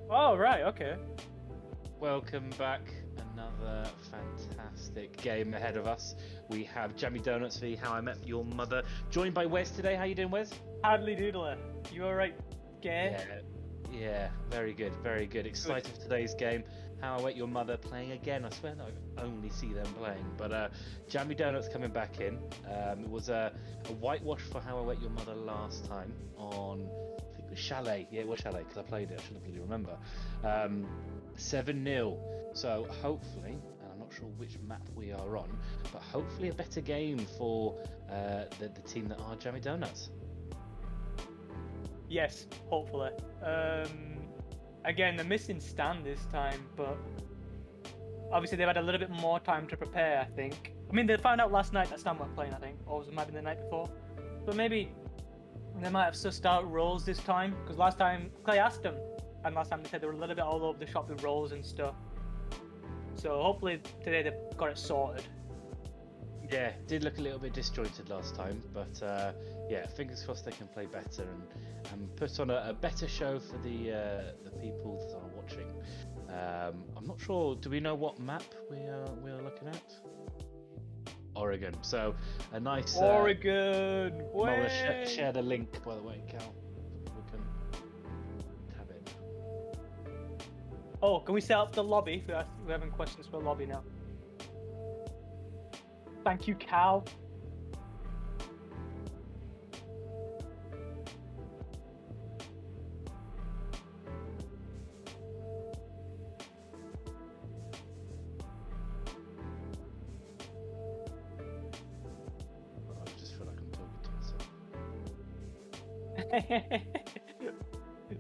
Oh, right, okay. Welcome back. Another fantastic game ahead of us. We have Jammy Donuts v How I Met Your Mother, joined by Wes today. How you doing, Wes? Hardly Doodler. You alright, gay? Yeah, very good, very good. Excited for today's game. How I Met Your Mother playing again. I swear that I only see them playing, but Jammy Donuts coming back in. It was a whitewash for How I Met Your Mother last time on, I think it was Chalet. Yeah, it was Chalet because I played it. I shouldn't really remember. 7-0. So hopefully, and I'm not sure which map we are on, but hopefully a better game for the team that are Jammy Donuts. Yes, hopefully. Again, they're missing Stan this time, but obviously they've had a little bit more time to prepare, I think. I mean, they found out last night that Stan weren't playing, I think, or it might have been the night before. But maybe they might have sussed out roles this time, because last time Clay asked them, and last time they said they were a little bit all over the shop with roles and stuff. So hopefully today they've got it sorted. Yeah, did look a little bit disjointed last time, but yeah, fingers crossed they can play better and put on a better show for the people that are watching. I'm not sure. Do we know what map we are looking at? Oregon. So a nice Oregon. I'll share the link, by the way, Cal. We can tab it. Oh, can we set up the lobby? We're having questions for the lobby now. Thank you, Cal. I just feel like I'm talking to myself.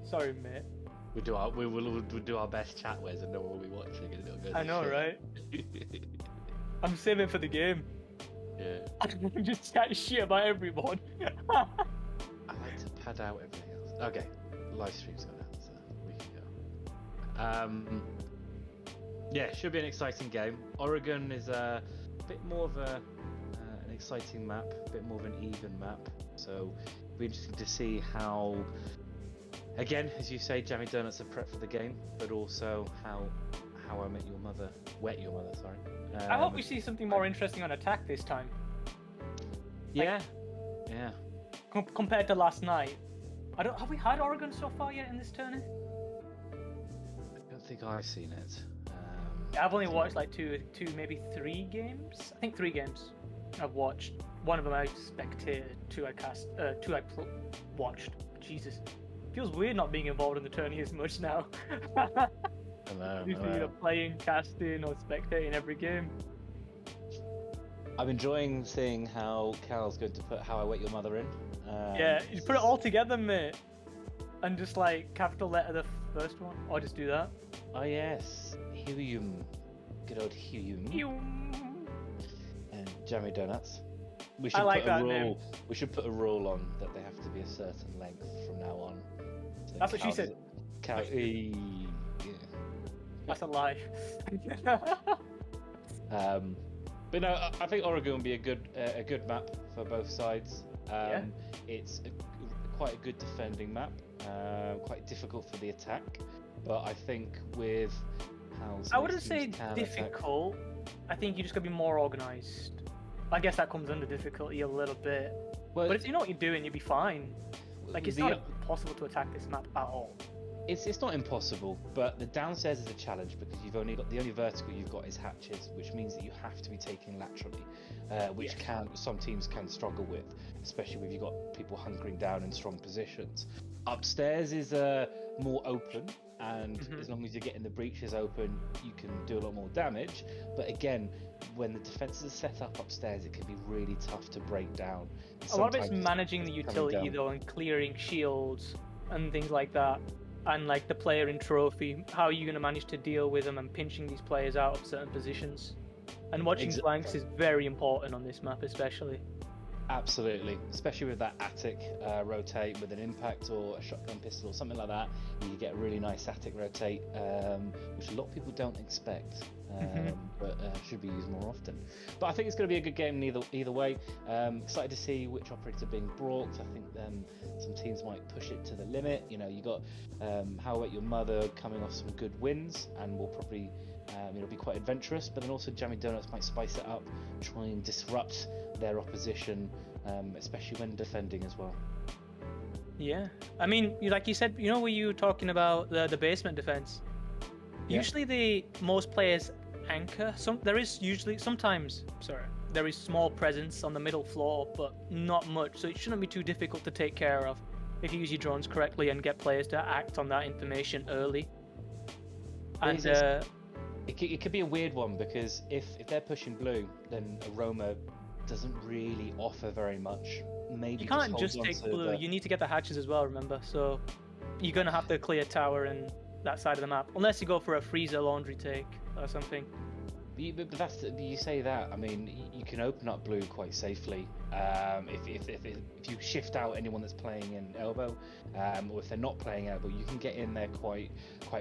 Sorry, mate. We will do our best chat, Wes, and no one will be watching, and it'll go. I know, right? I'm saving it for the game. Yeah. I'm just chat shit about everyone. I like to pad out everything else. Okay, live stream's going out, so we can go. Yeah, should be an exciting game. Oregon is a bit more of an exciting map, a bit more of an even map. So it'll be interesting to see how, again, as you say, Jammy Donuts are prep for the game, but also how I Met Your Mother, Wet Your Mother, sorry. I hope we see something more interesting on attack this time. Yeah, yeah. Compared to last night. Have we had Oregon so far yet in this tourney? I don't think I've seen it. I've only watched like two, maybe 3 games. I think 3 games I've watched. One of them I spectated, 2 I watched. Jesus, feels weird not being involved in the tourney as much now. I know. Usually either playing, casting, or spectating every game. I'm enjoying seeing how Cal's going to put How I Wet Your Mother in. Yeah, you put it all together, mate, and just like capital letter the first one, or just do that. Oh yes, Huyum, good old Huyum. And Jammy Donuts. We should like put a that rule. name. We should put a rule on that they have to be a certain length from now on. So That's what she said. Cal, yeah. That's a lie. But no, I think Oregon will be a good map for both sides. Yeah. It's quite a good defending map, quite difficult for the attack. But I think with how I wouldn't say difficult. I think you just gotta be more organised. I guess that comes under difficulty a little bit. Well, but if you know what you're doing, you'll be fine. Like, it's not impossible to attack this map at all. It's not impossible, but the downstairs is a challenge because the only vertical you've got is hatches, which means that you have to be taking laterally, which some teams can struggle with, especially if you've got people hunkering down in strong positions. Upstairs is more open, and as long as you're getting the breaches open, you can do a lot more damage. But again, when the defenses are set up upstairs, it can be really tough to break down. A lot of it's managing the utility though, and clearing shields and things like that. And like the player in trophy, how are you going to manage to deal with them and pinching these players out of certain positions? And watching flanks is very important on this map, especially. Absolutely, especially with that attic rotate with an impact or a shotgun pistol or something like that. You get a really nice attic rotate, which a lot of people don't expect. but should be used more often. But I think it's going to be a good game either way. Excited to see which operators are being brought. I think some teams might push it to the limit. You know, you got How About Your Mother coming off some good wins and will probably be quite adventurous. But then also Jammy Donuts might spice it up, try and disrupt their opposition, especially when defending as well. Yeah, I mean, like you said, you know, were you talking about the basement defense? Yeah. Usually, most players anchor. There is small presence on the middle floor, but not much. So it shouldn't be too difficult to take care of if you use your drones correctly and get players to act on that information early. And it could be a weird one because if they're pushing blue, then Aroma doesn't really offer very much. Maybe you can't just take blue. You need to get the hatches as well, remember? So you're gonna have to clear tower and that side of the map, unless you go for a freezer laundry take or something. But you say that. I mean, you can open up blue quite safely if you shift out anyone that's playing in elbow, or if they're not playing elbow, you can get in there quite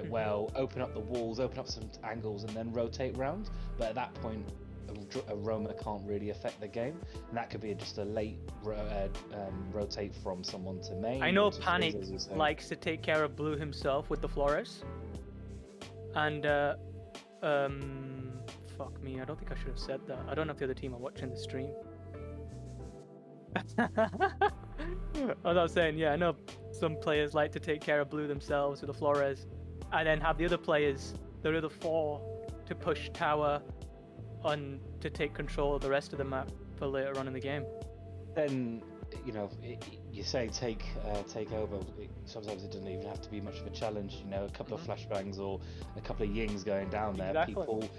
well. Open up the walls, open up some angles, and then rotate round. But at that point, Aroma can't really affect the game, and that could be just a late rotate from someone to main. I know Panic likes to take care of blue himself with the Flores, and fuck me, I don't think I should have said that. I don't know if the other team are watching the stream. As I was saying, yeah, I know some players like to take care of blue themselves with the Flores, and then have the other players, the other four, to push tower on to take control of the rest of the map for later on in the game. Then, you know, you say take over. Sometimes it doesn't even have to be much of a challenge. You know, a couple of flashbangs or a couple of yings going down there. Exactly. People,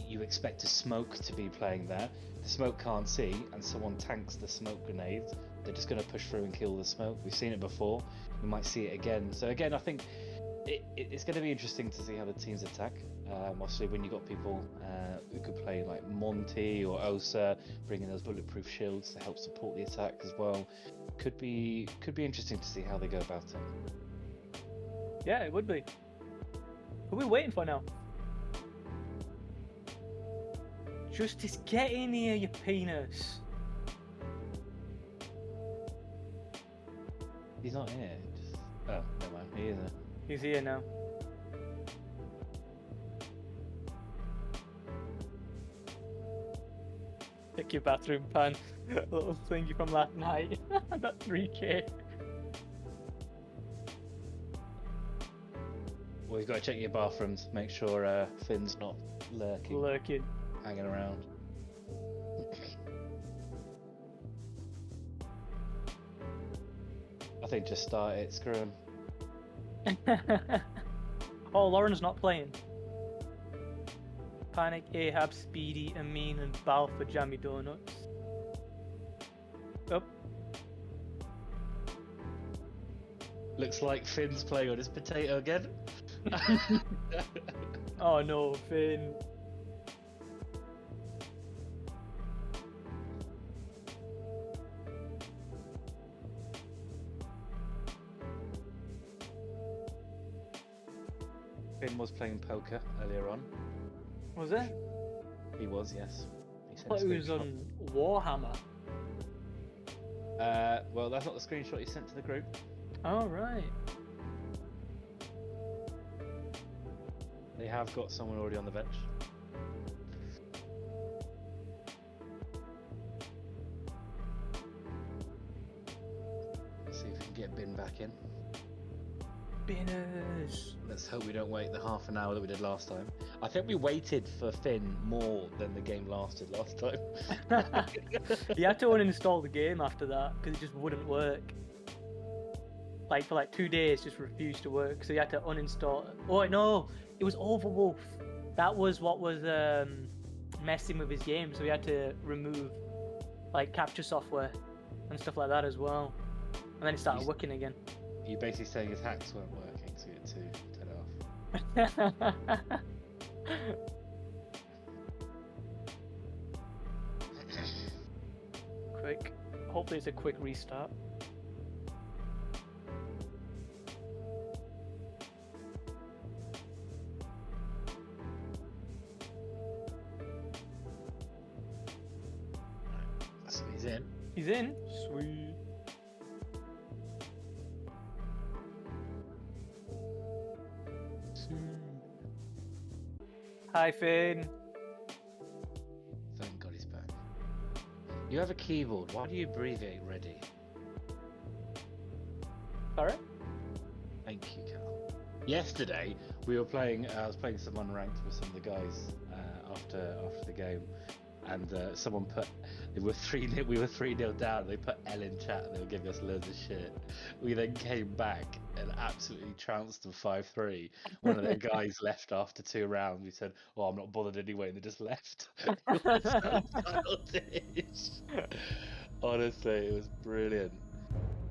you expect a smoke to be playing there. The smoke can't see, and someone tanks the smoke grenades. They're just going to push through and kill the smoke. We've seen it before. We might see it again. So again, I think it's going to be interesting to see how the teams attack. Obviously, when you got people who could play like Monty or Osa, bringing those bulletproof shields to help support the attack as well, could be interesting to see how they go about it. Yeah, it would be. Who are we waiting for now? Justice, get in here, you penis. He's not here. Oh, never mind. He is there. He's here now. Pick your bathroom pan. Little thingy from last night. That 3K. Well, you've got to check your bathrooms. Make sure Finn's not lurking. Hanging around. I think just start it. Screw him. Oh, Lauren's not playing. Panic, Ahab, Speedy, Amin, and Bal for Jammy Donuts. Oh. Looks like Finn's playing on his potato again. Oh no, Finn. Finn was playing poker earlier on. Was it? He was, yes. I thought he was on Warhammer. Well, that's not the screenshot he sent to the group. Oh, right. They have got someone already on the bench. Let's see if we can get Bin back in. Binners. Let's hope we don't wait the half an hour that we did last time. I think we waited for Finn more than the game lasted last time. You had to uninstall the game after that because it just wouldn't work. Like for like 2 days, just refused to work. So you had to uninstall it. Oh no, it was Overwolf. That was what was messing with his game. So we had to remove like capture software and stuff like that as well. And then it started working again. You're basically saying his hacks weren't working, so you had to turn it off. Quick. Hopefully it's a quick restart. He's in. Sweet. Hi, Finn. Thank God he's back. You have a keyboard. Why do you abbreviate ready? Sorry? Thank you, Cal. Yesterday we were playing. I was playing some unranked with some of the guys after the game, and someone put. We were 3-0 down. They put L in chat and they were giving us loads of shit. We then came back and absolutely trounced them 5-3. One of their guys left after 2 rounds. We said, "Oh, I'm not bothered anyway," and they just left. It was so childish. Honestly, it was brilliant.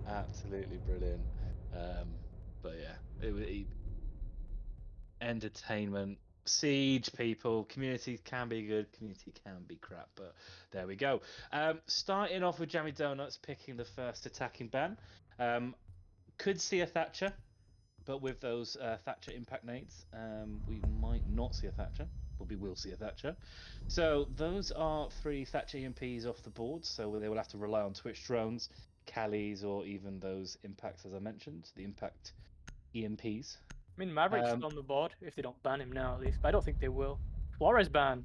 Absolutely brilliant. But yeah, entertainment. Siege, people. Community can be good, community can be crap, but there we go. Starting off with Jammy Donuts picking the first attacking ban. Could see a Thatcher, but with those Thatcher impact nades, we might not see a Thatcher, but we will see a Thatcher. So those are 3 Thatcher EMPs off the board, so they will have to rely on Twitch drones, Callies, or even those impacts as I mentioned, the impact EMPs. I mean, Maverick's on the board, if they don't ban him now at least, but I don't think they will. Flores ban.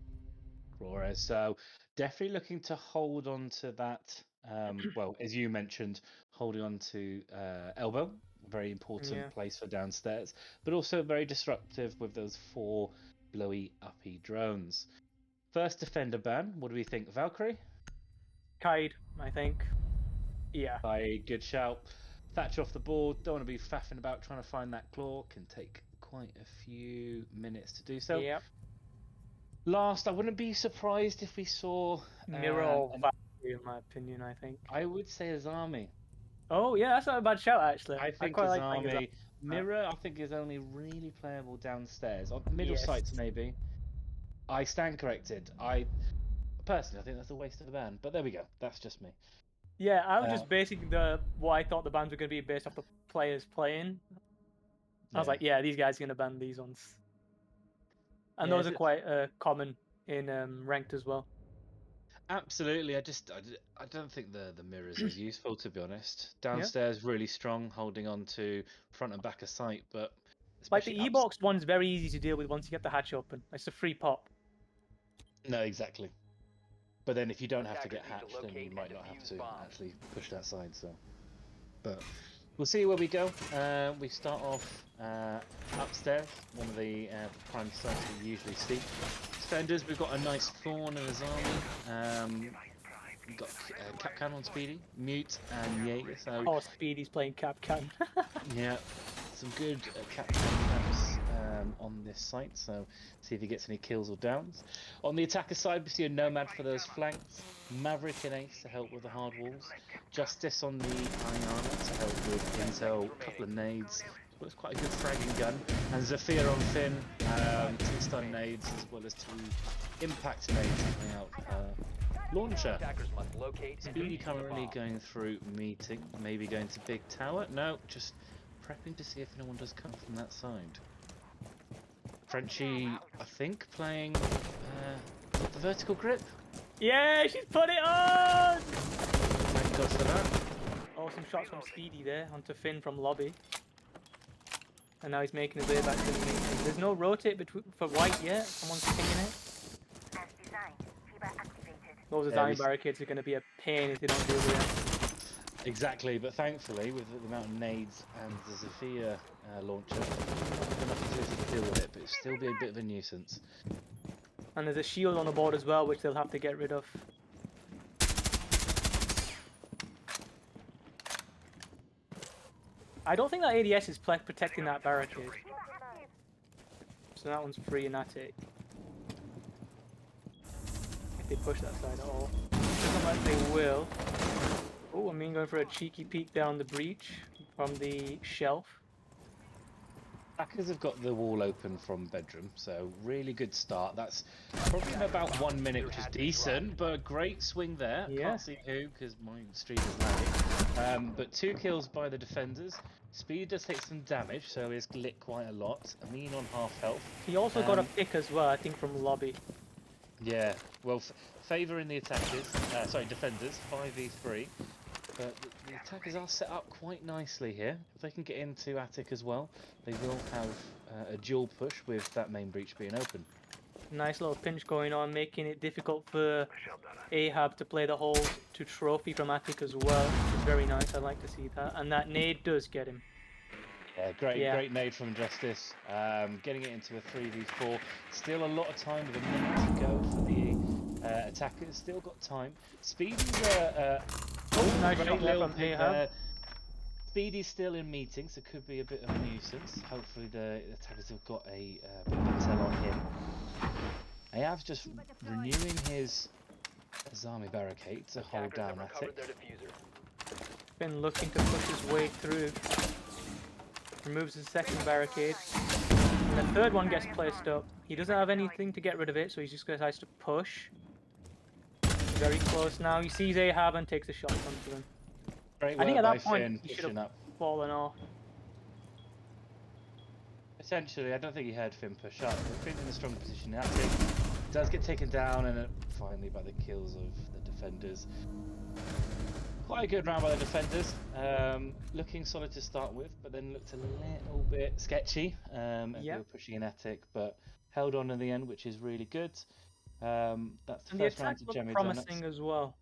Flores, so definitely looking to hold on to that. Well, as you mentioned, holding on to elbow, very important place for downstairs, but also very disruptive with those 4 blowy uppy drones. First defender ban, what do we think? Valkyrie? Kaid, I think. Yeah. Good shout. Thatcher off the board, don't want to be faffing about trying to find that claw, can take quite a few minutes to do so. Yep. Last, I wouldn't be surprised if we saw Mirror or Valkyrie, in my opinion, I think. I would say Azami. Oh, yeah, that's not a bad shout, actually. I think quite Azami. like Mirror, I think, is only really playable downstairs. On middle sites, maybe. I stand corrected. Personally, I think that's a waste of the ban, but there we go. That's just me. Yeah, I was just basing what I thought the bans were going to be based off the players playing. I was like, yeah, these guys are going to ban these ones. And those are quite common in ranked as well. Absolutely. I don't think the mirror's as useful, to be honest. Downstairs, really strong, holding on to front and back of sight, but like the E-box one's very easy to deal with once you get the hatch open. It's a free pop. No, exactly. But then if you don't have to get hatched, then you might not have to actually push that side. So, but we'll see where we go. We start off upstairs, one of the prime sites we usually see. Defenders, we've got a nice Thorn and Azami. We've got Capcan on Speedy, Mute and Jaeger. So oh, Speedy's playing Capcan. Yeah, some good Capcan camps on this site, so see if he gets any kills or downs. On the attacker side, we see a Nomad for those flanks, Maverick and Ace to help with the hard walls, Justice on the Iana to help with intel, a couple of nades, well, it's quite a good fragging gun, and Zephyr on Finn, 2 stun nades as well as 2 impact nades coming out. Launcher. Speedy currently going through meeting, maybe going to big tower. No, just prepping to see if anyone does come from that side. Frenchie, I think, playing the vertical grip. Yeah, she's put it on! Thank God for that. Oh, some shots from Speedy there onto Finn from lobby. And now he's making his way back to the meeting. There's no rotate for white yet. Someone's pinging it. Those design barricades are going to be a pain if they don't deal with it. Exactly, but thankfully, with the amount of nades and the Zephyr launcher, enough to deal with it, but it'll still be a bit of a nuisance. And there's a shield on the board as well, which they'll have to get rid of. I don't think that ADS is protecting that barricade. So that one's free and that's it. If they push that side at all. Doesn't like they will. Oh, I mean going for a cheeky peek down the breach from the shelf. Attackers have got the wall open from bedroom, so really good start. That's probably about 1 minute, which is decent, but a great swing there. Yeah. Can't see who because my stream is lagging. But 2 kills by the defenders. Speed does take some damage, so he's lit quite a lot. Amin on half health. He also got a pick as well, I think, from lobby. Yeah, well, favouring the attackers, sorry, defenders, 5v3. But the attackers are set up quite nicely here. If they can get into attic as well, they will have a dual push with that main breach being open. Nice little pinch going on, making it difficult for Ahab to play the hold to trophy from attic as well. It's very nice. I like to see that. And that nade does get him. Yeah, great nade from Justice. Getting it into a 3v4. Still a lot of time with a minute to go for the attackers. Still got time. Speedy's nice great shot there little from pick Ahab. there. Speedy's still in meetings, so could be a bit of a nuisance. Hopefully the attackers have got a bit of intel on him. Ahab's just renewing his Azami barricade to hold down attic. Been looking to push his way through. Removes the second barricade. And the third one gets placed up. He doesn't have anything to get rid of it, so he just decides to push. Very close now. He sees Ahab and takes a shot onto him. Great I think work at by that point Finn he should pushing have up. fallen off. Essentially, I don't think he heard Finn push up. But Finn in a strong position. Attic does get taken down, and finally by the kills of the defenders. Quite a good round by the defenders. Looking solid to start with, but then looked a little bit sketchy as they were pushing in attic, but held on in the end, which is really good. That's the first round to Jammy. Promising as well.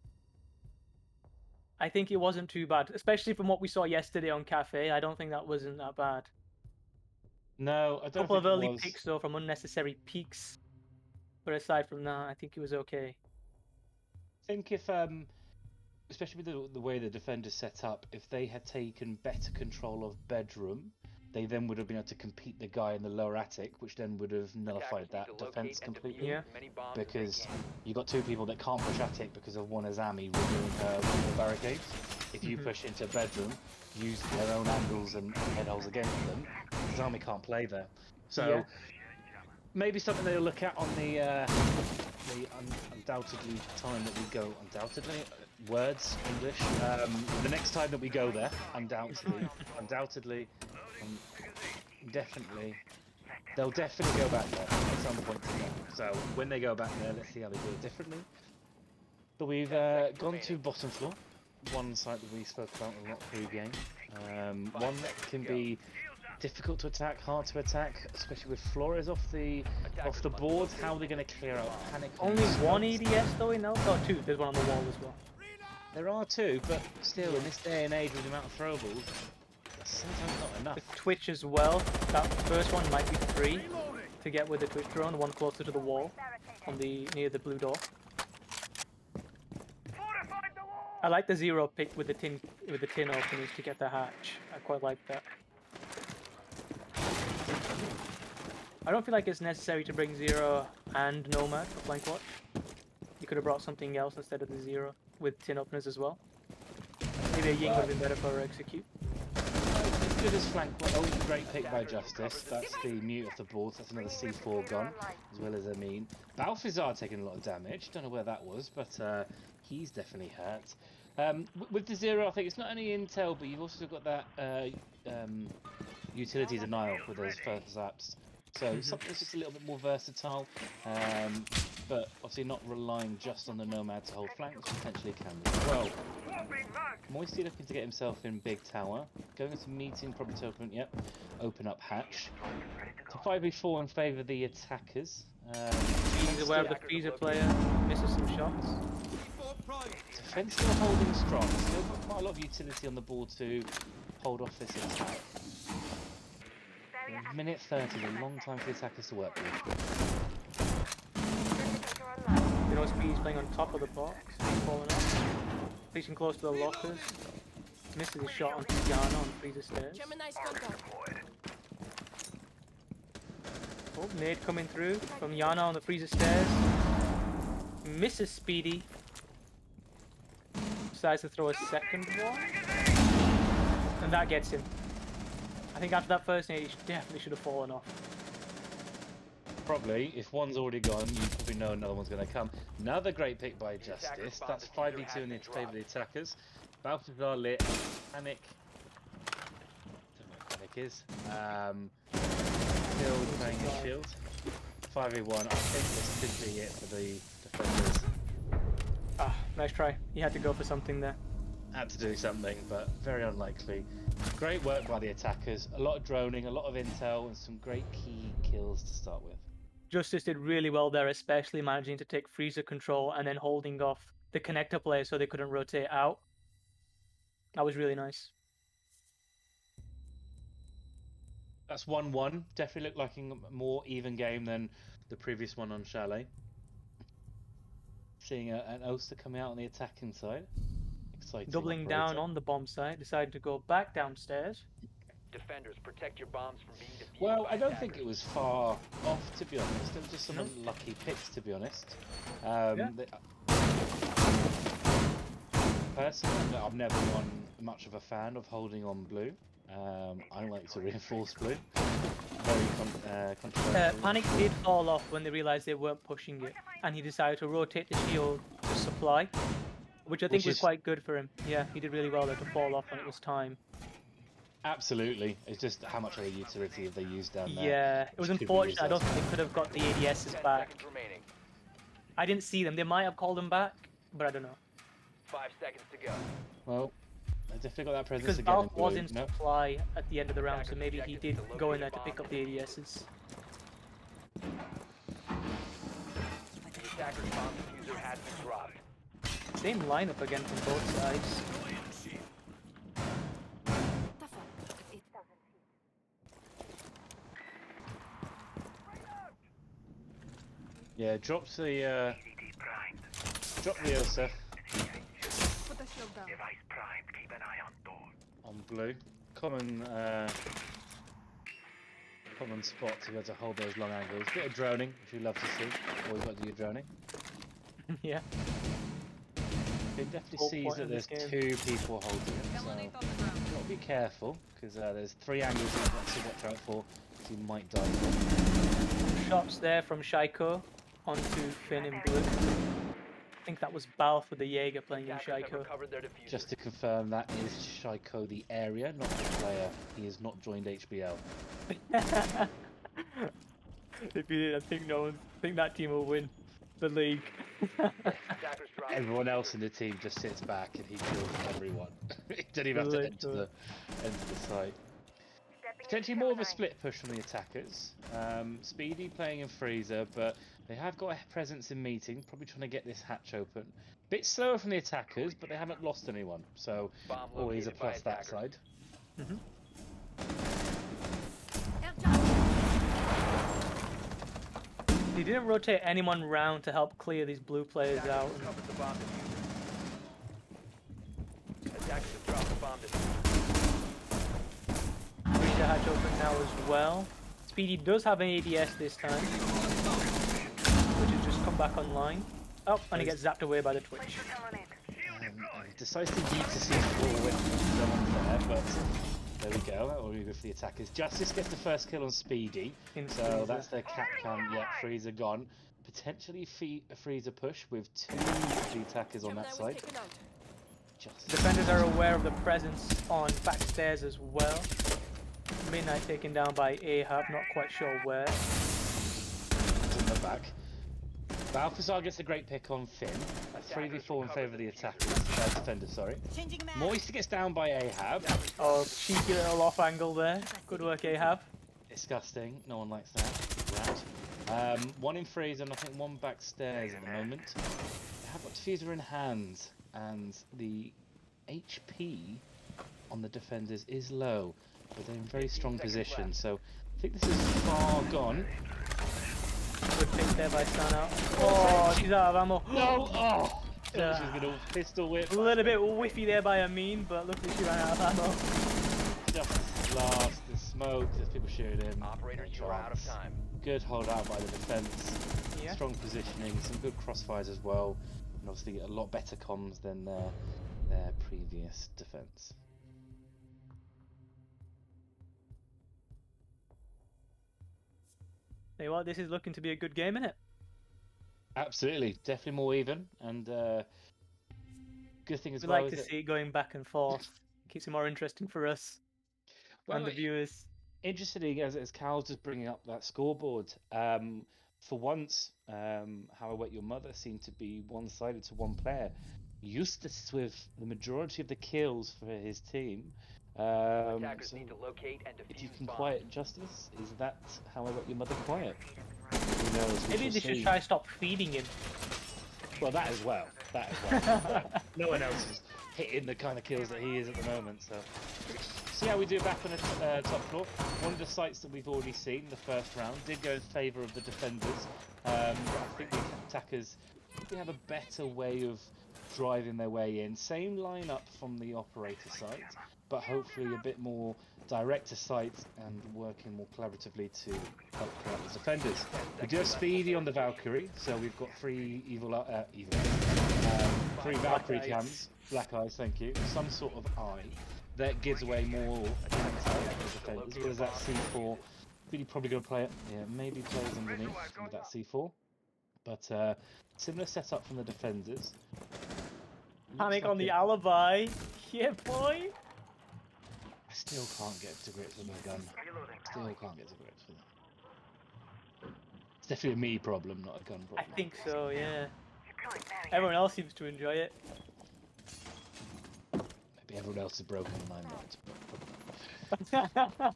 I think it wasn't too bad, especially from what we saw yesterday on Cafe. I don't think that wasn't that bad. No, I don't think it was. A couple of early picks though from unnecessary peaks, but aside from that, I think it was okay. I think if especially with the way the defenders set up, if they had taken better control of bedroom, they then would have been able to compete the guy in the lower attic, which then would have nullified that defense completely. Yeah. Because you got two people that can't push attic because of one Azami removing her with the barricades. If you push into bedroom, use their own angles and head holes against them, Azami can't play there. So maybe something they'll look at on the undoubtedly time that we go. Undoubtedly, words English. The next time that we go there, undoubtedly, definitely, they'll definitely go back there at some point today. So when they go back there, let's see how they do it differently. But we've gone to bottom floor, one site that we spoke about a lot pre-game. One that can be difficult to attack, hard to attack, especially with Flores off the board. How are they going to clear out panic? Only one EDS though in Elf, or two. There's one on the wall as well. There are two, but still, in this day and age with the amount of throwables, that's sometimes not enough. With Twitch as well, that first one might be free to get with the Twitch drone, the one closer to the wall, on the near the blue door. I like the zero pick with the tin openers to get the hatch. I quite like that. I don't feel like it's necessary to bring zero and nomad for flank watch. You could have brought something else instead of the zero with tin openers as well. Maybe a Ying would have been better for execute. As good as flank watch. Oh, great pick by Justice. That's the mute of the board. That's another C4 gun, as well as Amin. Balthazar taking a lot of damage. Don't know where that was, but he's definitely hurt. With the zero, I think it's not only intel, but you've also got that utility denial with those first zaps. So something that's just a little bit more versatile, but obviously not relying just on the Nomad to hold flanks, potentially can be as well. Moisty looking to get himself in big tower, going into meeting, probably to open up hatch. To 5v4 in favour of the attackers. He's aware of the freezer player, misses some shots. Defense still holding strong, still got quite a lot of utility on the board to hold off this attack. Minute 30 is a long time for the attackers to work with. You know, Speedy's playing on top of the box. He's falling off. Reaching close to the lockers. Misses his shot onto Yana on freezer stairs. Oh, nade coming through from Yana on the freezer stairs. Misses Speedy. Decides to throw a second one. And that gets him. I think after that first nade, he definitely should have fallen off. Probably. If one's already gone, you probably know another one's going to come. Another great pick by Justice. That's 5v2 in favour of the attackers. Balthazar lit. Panic. I don't know what Panic is. Still playing his shield. 5v1. I think this could be it for the defenders. Ah, nice try. He had to go for something there. Had to do something, but very unlikely. Great work by the attackers. A lot of droning, a lot of intel, and some great key kills to start with. Justice did really well there, especially managing to take freezer control and then holding off the connector player so they couldn't rotate out. That was really nice. That's 1-1. Definitely looked like a more even game than the previous one on Chalet. Seeing an Oster coming out on the attacking side. Exciting. Doubling down on the bomb site, decided to go back downstairs. Defenders, protect your bombs from being defused. Well, by I don't attackers. think it was far off, to be honest. It was just some unlucky picks, to be honest. Personally, I've never been much of a fan of holding on blue. I like to reinforce blue. Very controversial. Panic did fall off when they realised they weren't pushing it, and he decided to rotate the shield to supply, which I think was quite good for him. Yeah, he did really well there to fall off when it was time. Absolutely. It's just how much of a utility have they used down there. Yeah, it was unfortunate. I don't think they could have got the ADSs 10 back. seconds remaining. I didn't see them. They might have called them back, but I don't know. 5 seconds to go. Well, I definitely got that presence Because again. Valve was blue. in Nope. supply at the end of the round, so maybe he did go in there to pick up the ADSs. The attacker's bomb diffuser has been dropped. Same lineup again from both sides. Yeah, drop the Oster Put the shield down. on blue. Common spot to be able to hold those long angles. Bit of droning, which we love to see. Always got to do your droning. Yeah. It definitely Whole sees point that of there's this game. 2 people holding it, so Felony on the ground. got to be careful because there's 3 angles you've got to watch out for. You might die from. Shots there from Shaiko onto Finn in blue. I think that was Balf with the Jaeger playing in Attackers have Shaiko. recovered their diffuser. Just to confirm, that is Shaiko the area, not the player. He has not joined HBL. If he did, I think that team will win the league. Attackers dropped. Everyone else in the team just sits back and he kills everyone. He doesn't even have to enter the site. Potentially more of a split push from the attackers. Speedy playing in freezer, but they have got a presence in meeting, probably trying to get this hatch open. Bit slower from the attackers, but they haven't lost anyone, so Bomb always a located by plus that attackers. side. He didn't rotate anyone round to help clear these blue players Attackers out. recovered the bomb diffuser. Attackers have dropped the bomb diffuser. Freezer hatch open now as well. Speedy does have an ADS this time, which has just come back online. Oh, and he gets zapped away by the Twitch. He decides to yeet to C4 when he's done on there, but there we go. That will be good for the attackers. Justice gets the first kill on Speedy, In so freezer. that's their cap cam. Yeah, freezer gone. Potentially a freezer push with 2 of the attackers on that side. Justice. Defenders are aware of the presence on backstairs as well. Midnight taken down by Ahab, not quite sure where. In the back. Balthazar gets a great pick on Finn. That's 3v4 in favour of the attackers. Defenders, sorry. Moist gets down by Ahab. Oh, cheeky little off angle there. Good work, Ahab. Disgusting. No one likes that. Rat. 1 in freezer and I think 1 backstairs at the moment. They have got diffuser in hand, and the HP on the defenders is low, but they're in very strong position. So I think this is far gone. Good pick there by Sana. Oh, she's out of ammo. No! Oh! Yeah. She's gonna pistol whip. A little bit whiffy there by Amin, but luckily she ran out of ammo. Just last, the smoke, there's people shooting him. Operator, No you are out of chance. time. Good hold out by the defence. Yeah. Strong positioning, some good crossfires as well, and obviously a lot better comms than their previous defence. Tell you what, this is looking to be a good game, isn't it? Absolutely, definitely more even, and good thing as We well. like to is that- see it going back and forth. Keeps it more interesting for us and the viewers. Interesting as Cal's just bringing up that scoreboard. for once, How I Wet Your Mother seemed to be one-sided to one player. Eustace with the majority of the kills for his team. Attackers So need to locate and if you defuse can bombs. quiet Justice, is that How I Wet Your Mother quiet? Who knows? We Maybe shall they should see. try stop feeding him. Well, that as well. That as well. But no one else is hitting the kind of kills that he is at the moment. So, see how we do back on the top floor. One of the sites that we've already seen, the first round, did go in favour of the defenders. I think the attackers probably have a better way of driving their way in. Same lineup from the operator side, but hopefully a bit more direct to site and working more collaboratively to help clear out the defenders. We do have Speedy on the Valkyrie, so we've got three three Valkyrie eyes. cams, black eyes, thank you, some sort of eye that gives away more insight to the defenders. Whereas that C4, Speedy probably going to play it, yeah, maybe plays underneath with that C4. But similar setup from the defenders. Panic Looks on the like alibi. Yeah, boy. I still can't get to grips with my gun. Still can't get to grips with it. It's definitely a me problem, not a gun I problem. think so, yeah. Everyone else seems to enjoy it. Maybe everyone else is broken and I'm not.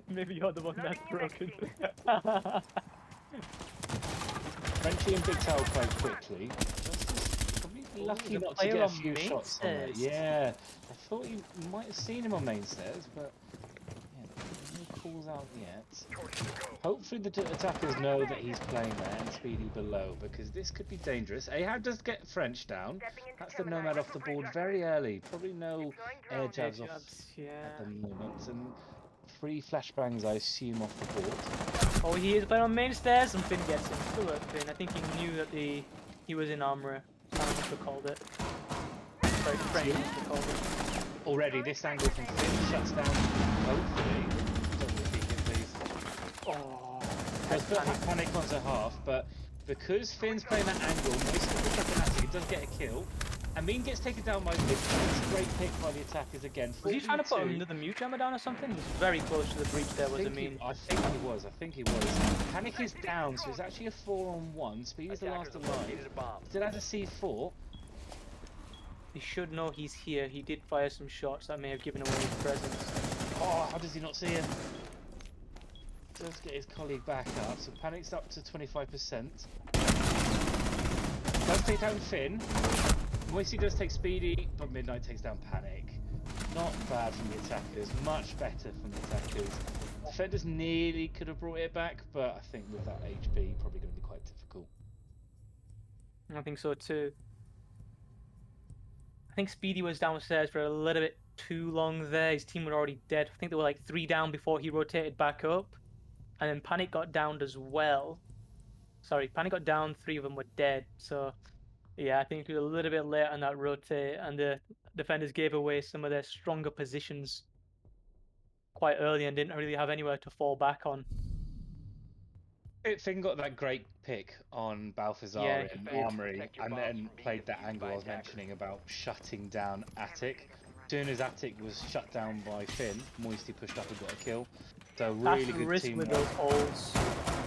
Maybe you're the one that's broken. Frenchie and Big Tower quite quickly. Justice probably lucky the not to player get a on few main shots on it. stairs. Yeah, I thought you might have seen him on main stairs, but yeah, no calls out yet. Hopefully the attackers know that he's playing there and Speedy below, because this could be dangerous. Ahab does get French down. That's the nomad off the board very early. Probably no air jabs off Yeah. at the moment, and 3 flashbangs I assume off the board. Oh, he is playing on main stairs and Finn gets him. Still at Finn. I think he knew that he was in armor. Sam must have called it. Sorry, Frank must have called it. Already this angle from Finn shuts down, hopefully. Don't repeat it, please. Oh, There's panic onto half, but because Finn's playing that angle, he does get a kill. Amin gets taken down by Big. It's a great pick by the attackers again. was he trying to put 42. another mute jammer down or something? He was very close to the breach there, was Amin. I think he was. Panic is down, so it's actually a 4-on-1. Speed is the last Attackers have alive. located a bomb. Still has a C4. He should know he's here. He did fire some shots that may have given away his presence. Oh, how does he not see him? Does get his colleague back up, so Panic's up to 25%. Does take down Finn. Moisty does take Speedy, but Midnight takes down Panic. Not bad from the attackers, much better from the attackers. Defenders nearly could have brought it back, but I think with that HP, probably going to be quite difficult. I think so too. I think Speedy was downstairs for a little bit too long there. His team were already dead. I think they were like 3 down before he rotated back up. And then Panic got downed as well. Sorry, Panic got down, 3 of them were dead. So, yeah, I think it was a little bit late on that rotate. And the defenders gave away some of their stronger positions quite early and didn't really have anywhere to fall back on. Finn got that great pick on Balthazar Yeah, in he did. Armory, Protect your and bombs then from played being that defused angle by I was attackers. mentioning about shutting down Attic. As soon as Attic was shut down by Finn, Moisty pushed up and got a kill. So That's really the good risk teamwork. with those holes.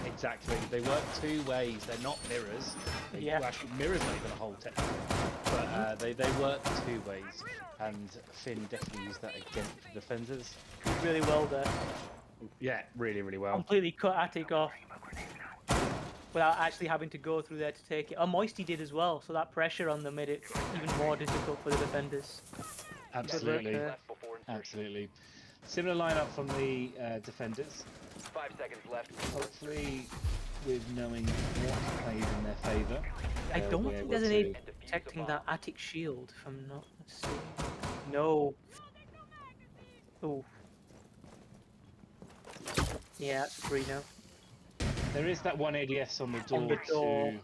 Exactly. They work 2 ways. They're not mirrors. Yeah. Well, actually, mirrors not even a hole technically. But they work 2 ways. And Finn definitely used that against the defenders. Did really well there. Yeah, really, really well. Completely cut Attic off without actually having to go through there to take it. Oh, Moisty did as well, so that pressure on them made it even more difficult for the defenders. Absolutely. Left before insertion. Absolutely. Similar lineup from the defenders. 5 seconds left. Hopefully, with knowing what plays in their favour. I don't we're think able there's to- any And defuse the protecting bomb. that Attic shield, if I'm not mistaken. No. Oh. Yeah, that's free now. There is that one ADS on the door, On the door. to.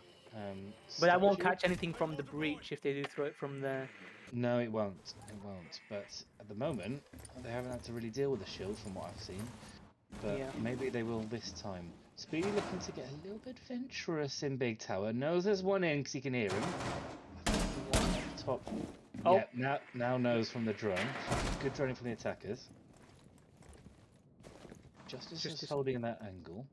But that won't stop you. catch anything from the breach if they do throw it from there. No, it won't. It won't. But at the moment, they haven't had to really deal with the shield from what I've seen. But Yeah. maybe they will this time. Speedy looking to get a little bit venturous in Big Tower. Knows there's one in because he can hear him. I think the one up top. Oh. Yeah, now knows from the drone. Good droning from the attackers. Justice is Justice. holding that angle.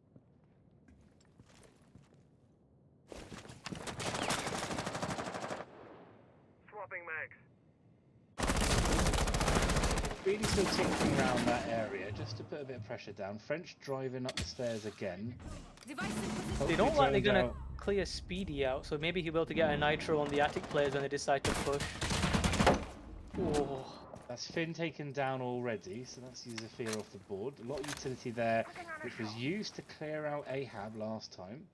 Really still tinkering around that area just to put a bit of pressure down. French driving up the stairs again. Device in position. They Hopefully don't like they're throwing gonna down- clear Speedy out, so maybe he'll be able to get a nitro on the attic players when they decide to push. Oh, That's Finn taken down already, so that's user fear off the board. A lot of utility there, which was used to clear out Ahab last time.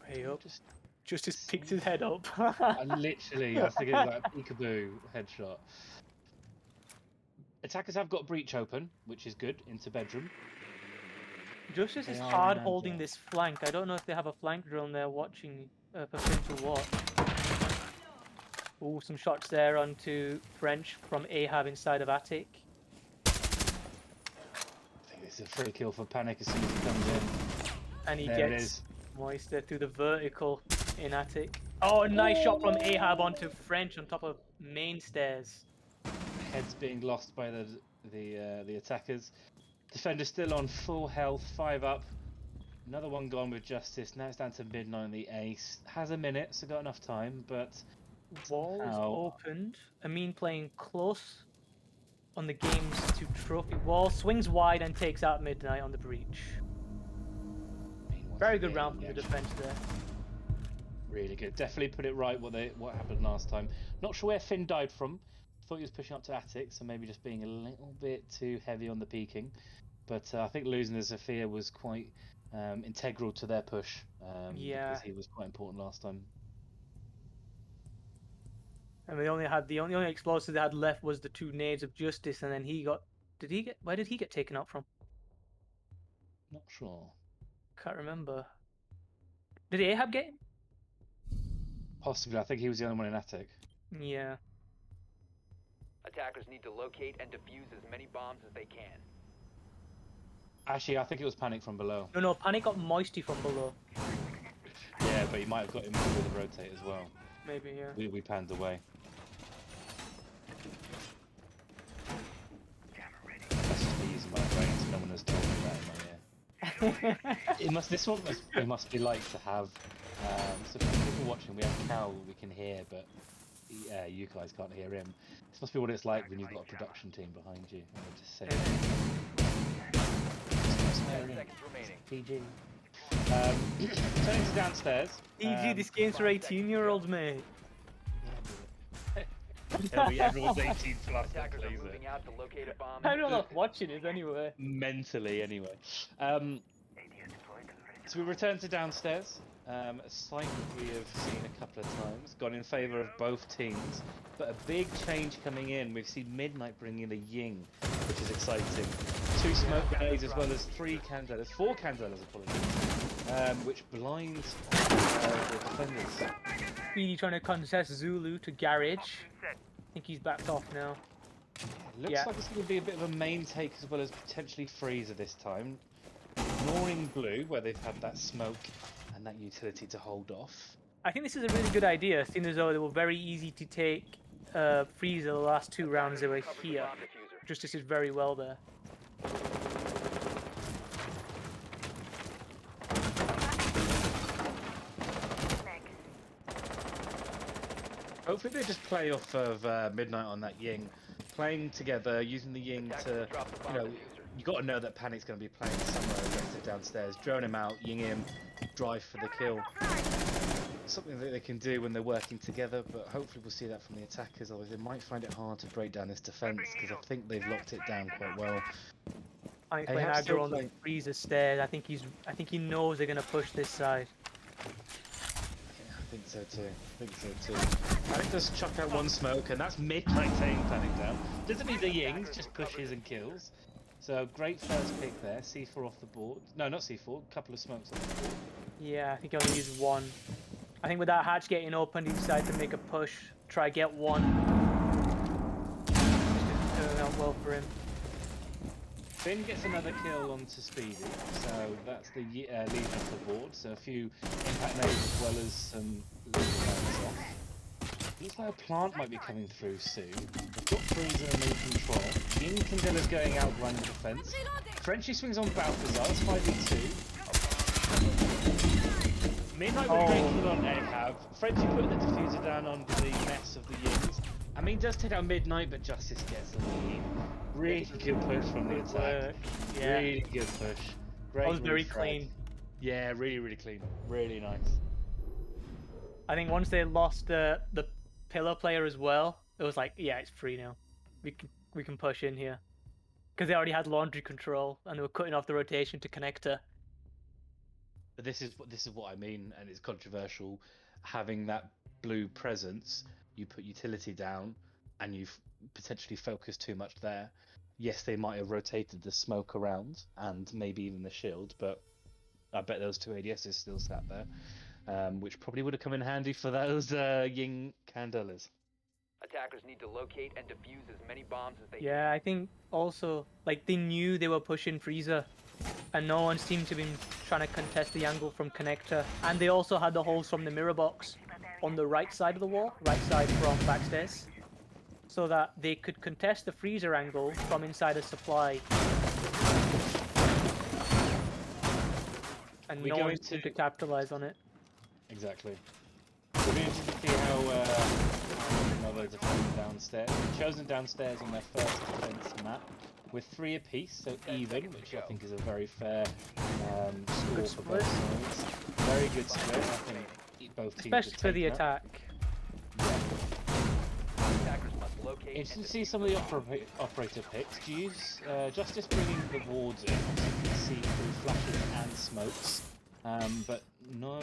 hey up. Just Justice picked his head up. literally, I was thinking like a peekaboo headshot. Attackers have got breach open, which is good, into bedroom. Justice They is are hard manned holding down. this flank. I don't know if they have a flank drone there watching for Finn to watch. Oh, some shots there onto French from Ahab inside of attic. I think it's a free kill for Panic as soon as he comes in. And he There it gets is. Moister through the vertical in attic. Oh, a nice shot from Ahab onto French on top of main stairs. Heads being lost by the attackers. Defender still on full health, 5 up. Another one gone with Justice. Now it's down to midnight on the ace. Has a minute, so got enough time, but Wall is somehow- opened. Amin playing close on the games to trophy wall. Swings wide and takes out midnight on the breach. Very good round from the defense there. Really good. Definitely put it right what happened last time. Not sure where Finn died from. Thought he was pushing up to attic, so maybe just being a little bit too heavy on the peeking. But I think losing the Zafir was quite integral to their push. Yeah. Because he was quite important last time. And they only had the only explosive they had left was the 2 nades of Justice, and then he got. Where did he get taken out from? Not sure. Can't remember. Did Ahab get him? Possibly. I think he was the only one in attic. Yeah. Attackers need to locate and defuse as many bombs as they can. Actually, I think it was Panic from below. No, Panic got Moisty from below. Yeah, but he might have got him with the rotate as well. Maybe, yeah. We panned away. That's just me using my brain, so no one has told me that in my ear. It must be like to have. So for people watching, we have Cal we can hear, but you guys can't hear him. This must be what it's like when you've got a production team behind you. I would just say. 10 seconds remaining. PG. Turning to downstairs. EG, this game's for 18-year-olds, mate. Everyone's 18 plus that Attackers are plays it. moving out to locate a bomb. I don't know if watching it anyway. Mentally, anyway. So we return to downstairs. A sight that we have seen a couple of times, gone in favour of both teams, but a big change coming in. We've seen Midnight bring in a Ying, which is exciting. 2 smoke grenades as well as 3 candellas, 4 candellas, apologies, which blinds the defenders. Speedy trying to contest Zulu to garage. I think he's backed off now. Looks Yeah. like it's going to be a bit of a main take as well as potentially freezer this time. Ignoring blue, where they've had that smoke and that utility to hold off. I think this is a really good idea, seeing as though they were very easy to take Freezer the last 2 rounds they were Cover the here. bomb diffuser. Justice is very well there. Hopefully they just play off of Midnight on that Ying. Playing together, using the Ying to, Attackers drop the bomb you know, diffuser. you got to know that Panic's going to be playing somewhere aggressive downstairs. Drone him out, Ying him, drive for the kill. Something that they can do when they're working together, but hopefully we'll see that from the attackers, otherwise they might find it hard to break down this defense, because I think they've locked it down quite well. I think They playing have still aggro on the played- Freezer stairs. I think he knows they're gonna push this side. Yeah, I think so too. Panic does chuck out 1 smoke, and that's Midnight taking Panic down. Doesn't need the Yings, just pushes and kills. So great first pick there. C4 off the board. No, not C4. Couple of smokes off the board. Yeah, I think he only used 1. I think with that hatch getting opened, he decided to make a push, try get 1. Just didn't turn out well for him. Finn gets another kill onto Speedy, so that's the Legion off the board. So a few impact nades as well as some rounds off. Looks like a plant might be coming through soon. They've got Freezer and in control. Ying Candilla's going out running defense. Frenchie swings on Balthazar, it's 5v2. Midnight was great kill on Ahab. Frenchie putting the diffuser down on the mess of the Yings. I mean, does take out Midnight, but Justice gets the lead. Really good push from the Good attack. work. Yeah. Really good push. Great. That was very refrag. clean. Yeah, really clean. Really nice. I think once they lost the pillar player as well, it was like, yeah, it's free now. We can push in here because they already had laundry control and they were cutting off the rotation to connector. But this is what I mean, and it's controversial. Having that blue presence, you put utility down, and you've potentially focused too much there. Yes, they might have rotated the smoke around and maybe even the shield, but I bet those two ADSs still sat there, which probably would have come in handy for those Ying Candelas. Attackers need to locate and defuse as many bombs as they Yeah, I think also like they knew they were pushing freezer, and no one seemed to be trying to contest the angle from connector. And they also had the holes from the mirror box on the right side of the wall, right side from backstairs, so that they could contest the freezer angle from inside a supply. And no one seemed to capitalize on it. Exactly. We'll be interested to see how another defend downstairs. They've chosen downstairs on their first defense map with 3 apiece, so even, which I think is a very fair score for both sides. Very good split. I think both teams. Especially for the attack. Attackers must locate. Interesting to see some of the operator picks. Do you use Justice bringing the wards in? Obviously, you can see through flashes and smokes. But no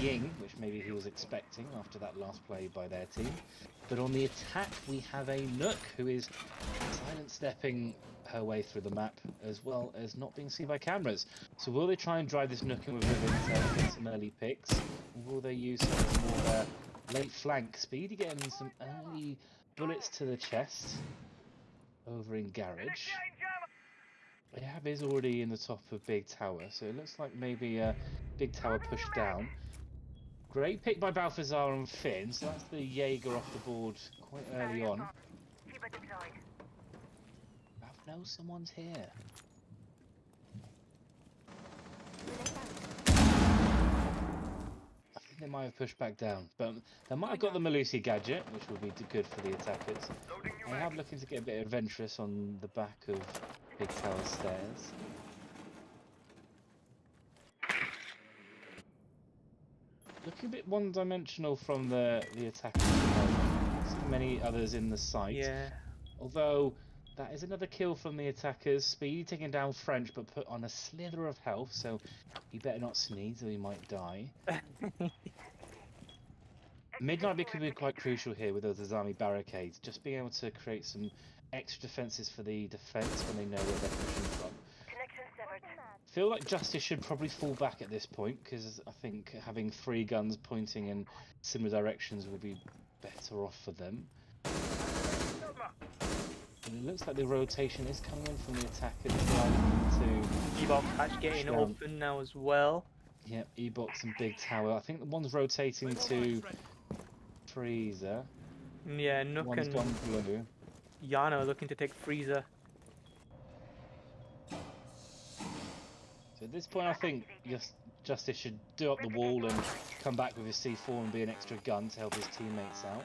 Ying, which maybe he was expecting after that last play by their team. But on the attack, we have a Nook who is silent stepping her way through the map, as well as not being seen by cameras. So will they try and drive this Nook in with intel, get some early picks? Or will they use some more late flank speed to get in some early bullets to the chest over in Garage? Ahab is already in the top of Big Tower, so it looks like maybe Big Tower pushed down. Great pick by Balthazar and Finn, so that's the Jaeger off the board quite early on. Balth knows someone's here. I think they might have pushed back down, but they might have got the Malusi gadget, which would be good for the attackers. Ahab looking to get a bit adventurous on the back of Big Tower stairs. Looking a bit one-dimensional from the attackers. See many others in the site. Yeah. Although that is another kill from the attackers. Speedy taking down French, but put on a slither of health, so he better not sneeze or he might die. Midnight could be quite crucial here with those Azami barricades. Just being able to create some extra defenses for the defense when they know where they're pushing from. Feel like Justice should probably fall back at this point, because I think having 3 guns pointing in similar directions would be better off for them. And it looks like the rotation is coming in from the attackers to E-box hatch getting open now as well. Yep, E-box and Big Tower. I think the one's rotating to Freezer. Yeah, Nook One's and gone blue. Yana are looking to take freezer. So at this point, I think Justice should do up the wall and come back with his C4 and be an extra gun to help his teammates out.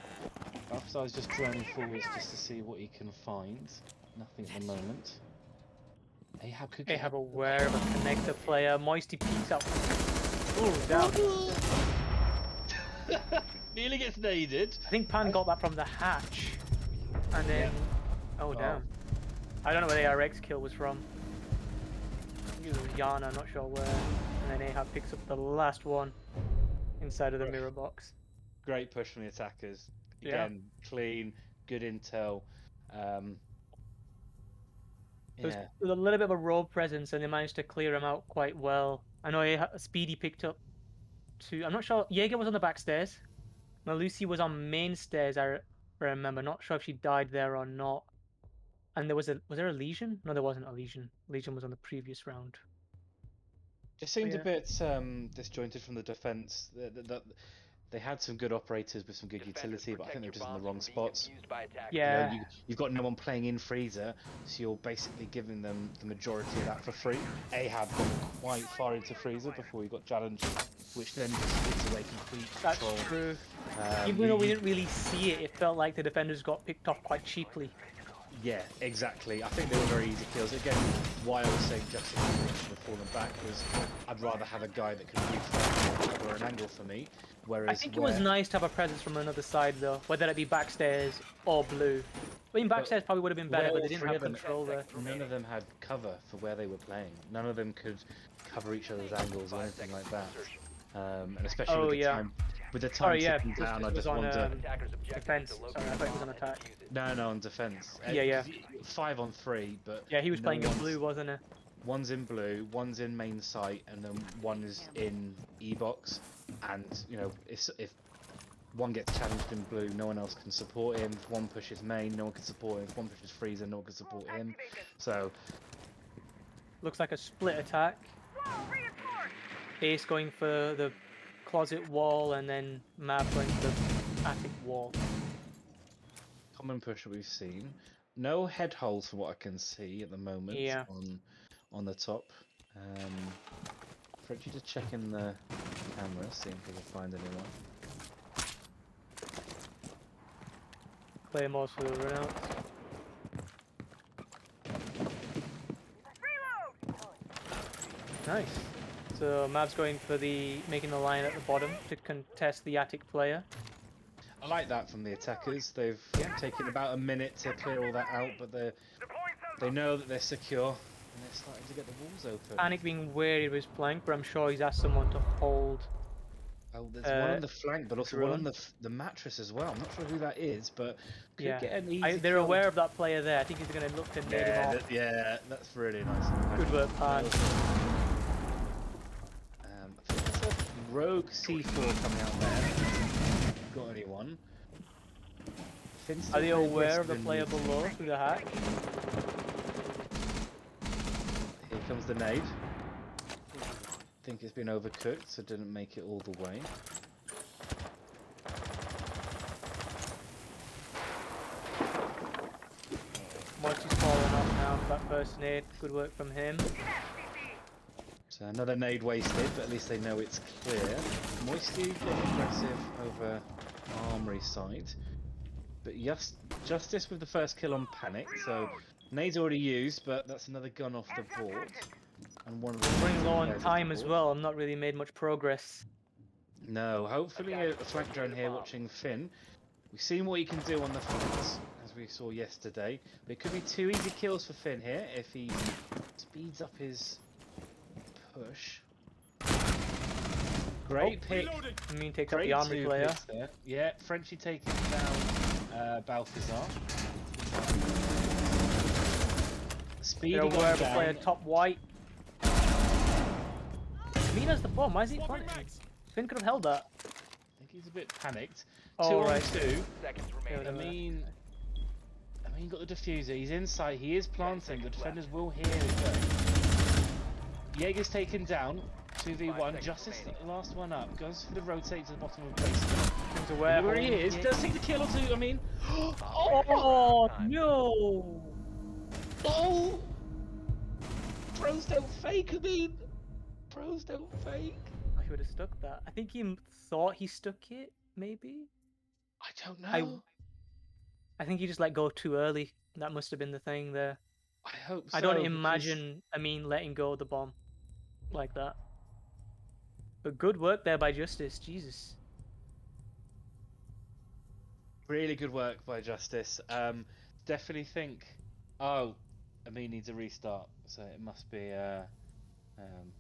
Balthazar's just droning forwards just to see what he can find. Nothing at the moment. Ahab could get... Ahab aware of a connector player. Moisty peeks up. Oh, down. Nearly gets naded. I think Pan got that from the hatch. And then... Oh, damn. I don't know where the RX kill was from. I think it was Yana, not sure where. And then Ahab picks up the last one inside of the mirror box. Great push from the attackers. Again, clean, good intel. There was a little bit of a rogue presence, and they managed to clear him out quite well. I know Speedy picked up 2. I'm not sure. Jaeger was on the back stairs. Malusi was on main stairs. I remember. Not sure if she died there or not. And was there a Legion? No, there wasn't a Legion. Legion was on the previous round. Just seemed a bit disjointed from the defense. They had some good operators with some good utility, but I think they're just in the wrong spots. Yeah. You know, you've got no one playing in freezer, so you're basically giving them the majority of that for free. Ahab got quite far into freezer before he got challenged, which then just gives away complete That's control. true. Um, Even though we didn't really see it, it felt like the defenders got picked off quite cheaply. Yeah, exactly. I think they were very easy kills. Again, why I was saying Justice should have fallen back was I'd rather have a guy that can reflect or cover an angle for me. Whereas I think it was nice to have a presence from another side though, whether it be backstairs or blue. I mean, backstairs probably would have been better, but they didn't have control there. None of them had cover for where they were playing. None of them could cover each other's angles or anything like that. And especially with the time, ticking down, I just wonder. Defense. Sorry, I thought it was on attack. No, on defense. Yeah. 5 on 3, but yeah, he was no playing in one's- blue, wasn't he? One's in blue, one's in main site, and then one is in E-box. And you know, if one gets challenged in blue, no one else can support him. If one pushes main, no one can support him. If one pushes freezer, no one can support him. So Looks like a split attack. Ace going for the closet wall, and then Mav going for the attic wall. common push we've seen. No head holes from what I can see at the moment. Yeah. On the top. Frenchie just checking the camera, seeing if we can find anyone. Claymores for the runouts. Nice. So Mav's going for making the line at the bottom to contest the attic player. I like that from the attackers. They've taken about a minute to clear all that out, but they know that they're secure and they're starting to get the walls open. Panic being wary of his flank, but I'm sure he's asked someone to hold. Oh, there's one on the flank, but also one drone. on the mattress as well. I'm not sure who that is, but could Yeah, get an easy they're kill. aware of that player there. I think he's going to look to nade him off. Yeah, that's really nice. Good work, Pan. I think there's a rogue C4 coming out there. Got anyone? Finn's still Are they pretty aware of the aggressive player in- below through the hack? Here comes the nade. I think it's been overcooked, so it didn't make it all the way. Moisty's fallen off now for that first nade. Good work from him. So another nade wasted, but at least they know it's clear. Moisty getting aggressive over Armory side. But Justice with the first kill on Panic, so nade's already used, but that's another gun off the board. And one of the Running low on players off time the as board. well. I'm not really made much progress. No, hopefully a flank drone here watching Finn. We've seen what he can do on the flanks, as we saw yesterday. But it could be 2 easy kills for Finn here if he speeds up his push. Great pick. I mean, takes up Great the armory 2 player. picks there. Yeah, Frenchie taking down Balthazar. Speedy They're got aware of the down. player top white. Mina's the bomb. Why is he planting? Finn could have held that. I think he's a bit panicked. Oh, 2 on right. 2. Seconds Yeah, remaining. I mean, got the diffuser. He's inside. He is planting. The defenders will hear it though. Jaeger's taken down. 2v1. Justice, the last one up. Goes for the rotate to the bottom of the basement. He's aware Where he is. Yeah. Does take the kill or 2. I mean, Oh no! oh! Pros don't fake. I mean, pros don't fake. He would have stuck that. I think he thought he stuck it. Maybe. I don't know. I think he just let go too early. That must have been the thing there. I hope so. I don't because- imagine. I mean, letting go of the bomb like that. But good work there by Justice. Jesus. Really good work by Justice. Definitely think, oh, Amin needs a restart, so it must be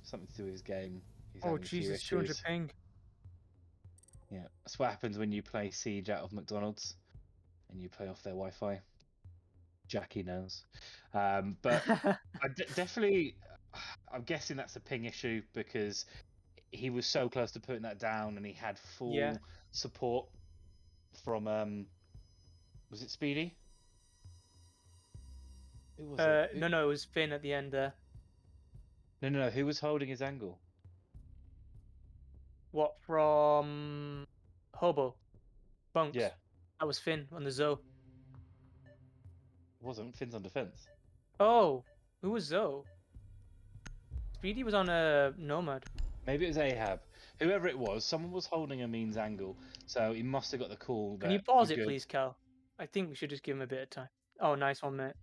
something to do with his game. He's Oh having a few Jesus! 200 issues. ping. Yeah, that's what happens when you play Siege out of McDonald's and you play off their Wi-Fi. Jackie knows. But definitely, I'm guessing that's a ping issue because he was so close to putting that down, and he had full Yeah. support from was it Speedy? Who was it? Who- no, it was Finn at the end there. No. Who was holding his angle? What from Hobo. Bunks. Yeah, That was Finn on the Zoe. it wasn't. Finn's on defense. Oh, who was Zoe? Speedy was on a Nomad. Maybe it was Ahab. Whoever it was, someone was holding a means angle, so he must have got the call. Can you That pause we're it, good. please, Cal? I think we should just give him a bit of time. Oh, nice one, mate.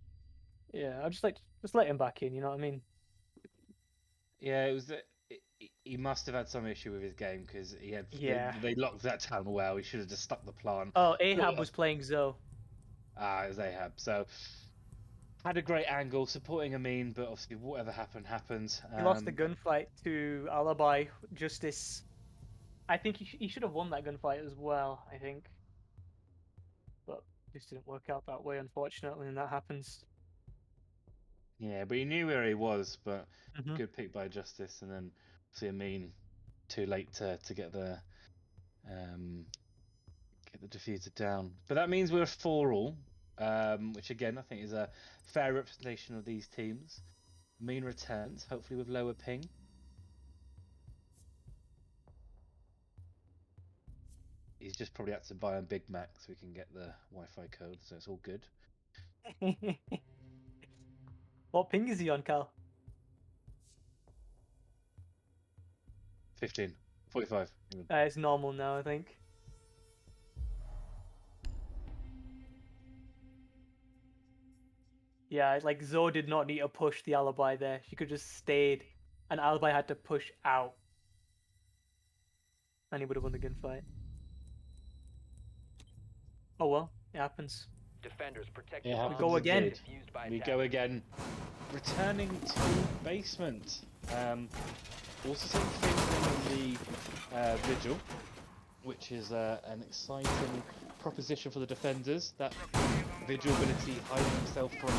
Yeah, I'll just let him back in. You know what I mean? Yeah, it was. He must have had some issue with his game because he had. Yeah. They locked that down well. He should have just stuck the plan. Oh, Ahab was playing Zoe. It was Ahab. So had a great angle supporting Amin, but obviously whatever happened happened. He lost the gunfight to Alibi Justice. I think he should have won that gunfight as well. I think, but just didn't work out that way, unfortunately, and that happens. Yeah, but he knew where he was. But Mhm. good pick by Justice, and then see Amin too late to get the diffuser down. But that means we're 4-all, which again I think is a fair representation of these teams. Amin returns, hopefully with lower ping. He's just probably had to buy a Big Mac so we can get the Wi-Fi code, so it's all good. What ping is he on, Cal? 15, 45. It's normal now, I think. Yeah, like Zoe did not need to push the Alibi there. She could just stayed, and Alibi had to push out, and he would have won the gunfight. Oh well, it happens. Defenders protect Yeah, the happens go bombs again. indeed. defused by We attack. go again. Returning to basement. Also seeing things in the vigil, which is an exciting proposition for the defenders. That vigil ability hiding himself from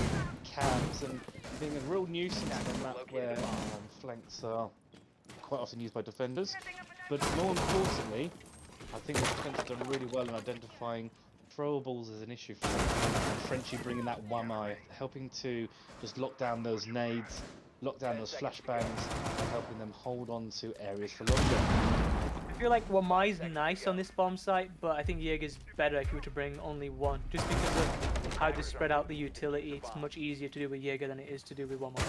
cams and being a real nuisance on a map where flanks are quite often used by defenders. But more importantly, I think the defenders have done really well in identifying throwables as an issue for them. And Frenchie bringing that one eye, helping to just lock down those nades, lock down those flashbangs, and helping them hold on to areas for longer. I feel like Wamai's nice on this bomb site, but I think Jaeger's better if you were to bring only one, just because of how they spread out the utility. It's much easier to do with Jaeger than it is to do with Wamai.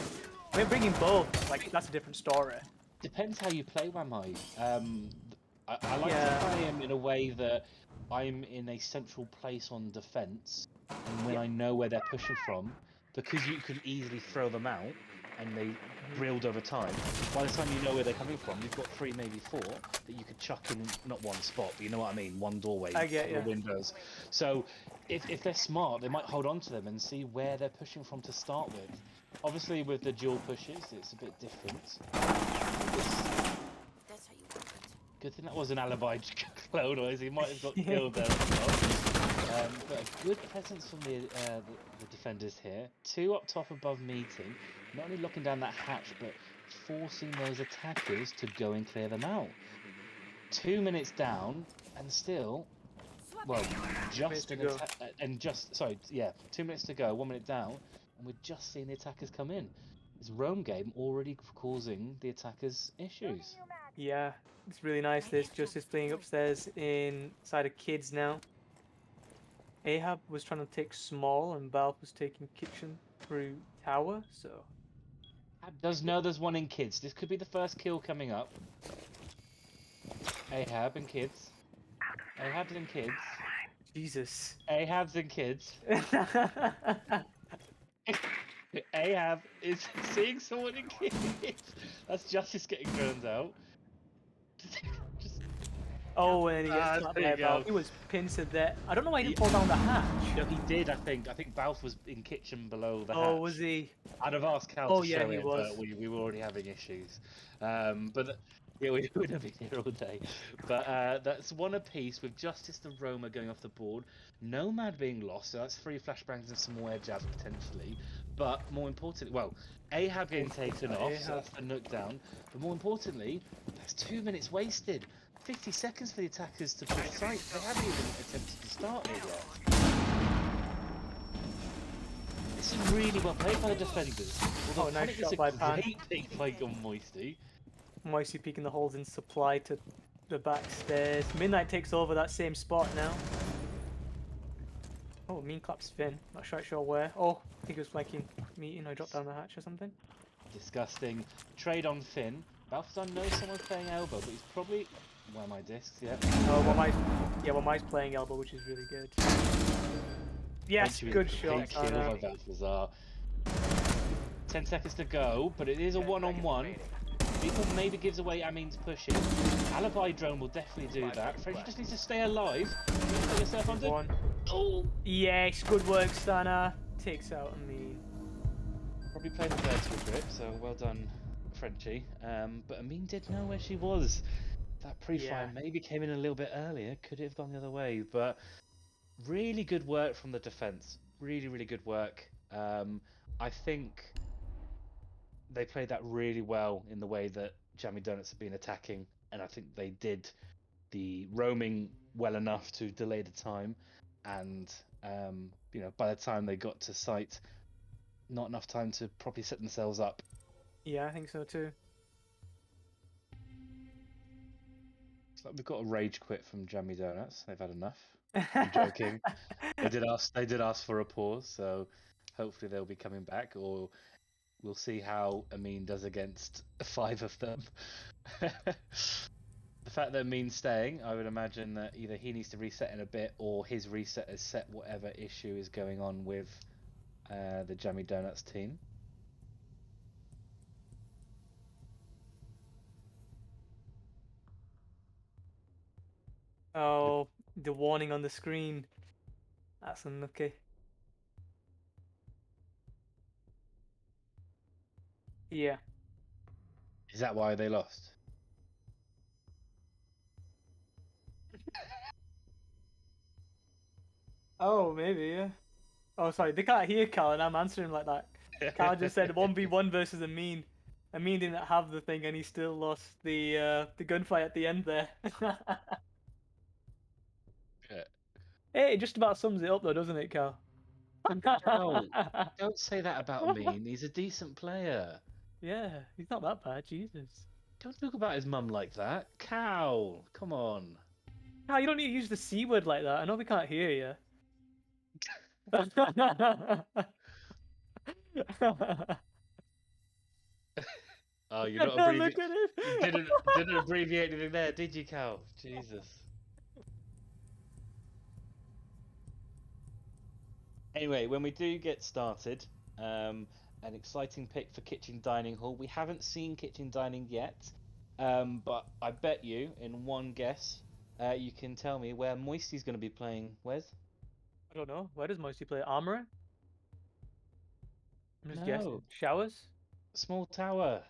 We're bringing both, like that's a different story. Depends how you play Wamai. I like Yeah. to play him in a way that I'm in a central place on defense, and when I know where they're pushing from, because you can easily throw them out and they build over time. By the time you know where they're coming from, you've got 3, maybe 4 that you could chuck in, not one spot, but you know what I mean, one doorway, I get couple of ya. windows. So if they're smart, they might hold on to them and see where they're pushing from to start with. Obviously, with the dual pushes, it's a bit different. That's how you want it. Good thing that was an alibi clone, or he might have got killed there as well. But a good presence from the defenders here. 2 up top above meeting, not only locking down that hatch, but forcing those attackers to go and clear them out. 2 minutes down, and still, well, just to an go. and just sorry, yeah, 2 minutes to go, 1 minute down, and we're just seeing the attackers come in. This Rome game already causing the attackers issues. Yeah, it's really nice. This Justice playing upstairs inside of kids now. Ahab was trying to take small, and Balf was taking kitchen through tower. So Does know there's one in kids. This could be the first kill coming up. Ahab and kids. Ahab's and kids. Jesus. Ahab's and kids. Ahab is seeing someone in kids. That's Justice getting drones out. Just, Oh, and he gets Ah, slapped there by you go. Balf. He was pinsed there. I don't know why he didn't fall down the hatch. no, he did, I think. I think Balf was in kitchen below the hatch. Oh, was he? I'd have asked Cal Oh, to yeah, show he it, was. but we were already having issues. Yeah, we would have been here all day. But that's 1 apiece with Justice the Roma going off the board. Nomad being lost, so that's 3 flashbangs and some more air jabs potentially. But more importantly, well, Ahab getting taken off, so that's the nook down. But more importantly, that's 2 minutes wasted. 50 seconds for the attackers to push site. They haven't even attempted to start it yet. This is really well played by the defenders. Oh, nice Panic shot is by a Pan. great pick by Moisty. Moisey peeking the holes in supply to the back stairs. Midnight takes over that same spot now. Oh, Mean claps Finn. Not sure where. Oh, I think it was flanking Meeting. I dropped down the hatch or something. Disgusting. Trade on Finn. Balthazar knows someone's playing elbow, but he's probably... Where are my discs? Yeah. Oh, well, Mai's playing elbow, which is really good. Yes, good shot. Kill by Balthazar. 10 seconds to go, but it is a 10 one-on-one. seconds People maybe gives away Amin's pushing. Alibi drone will definitely do that. French just needs to stay alive. Put yourself under. One. Oh! Yes, good work, Stana. Takes out Amin. Probably played the vertical grip, so well done, Frenchie. But Amin did know where she was. That pre-fire maybe came in a little bit earlier. Could it have gone the other way? But really good work from the defense. Really, really good work. I think they played that really well in the way that Jammy Donuts have been attacking, and I think they did the roaming well enough to delay the time, and you know, by the time they got to site, not enough time to properly set themselves up. Yeah, I think so too. It's like we've got a rage quit from Jammy Donuts. They've had enough. I'm joking. They did ask for a pause, so hopefully they'll be coming back, or we'll see how Amin does against 5 of them. The fact that Amin's staying, I would imagine that either he needs to reset in a bit, or his reset has set whatever issue is going on with the Jammy Donuts team. Oh, the warning on the screen. That's unlucky. Yeah. Is that why they lost? Oh, maybe, yeah. Oh, sorry, they can't hear Cal, and I'm answering like that. Cal just said 1v1 versus Amin. Amin didn't have the thing, and he still lost the gunfight at the end there. Yeah. Hey, it just about sums it up though, doesn't it, Cal? No, don't say that about Amin. He's a decent player. Yeah, he's not that bad, Jesus. Don't talk about his mum like that. Cal, come on. Cal, you don't need to use the C word like that. I know we can't hear you. Oh, you're not Look at him. You didn't abbreviate anything there, did you, Cal? Jesus. Anyway, when we do get started, an exciting pick for Kitchen Dining Hall. We haven't seen Kitchen Dining yet, but I bet you, in one guess, you can tell me where Moisty's going to be playing. Wes? I don't know. Where does Moisty play? Armorer? I'm just No. guessing. Showers? Small Tower.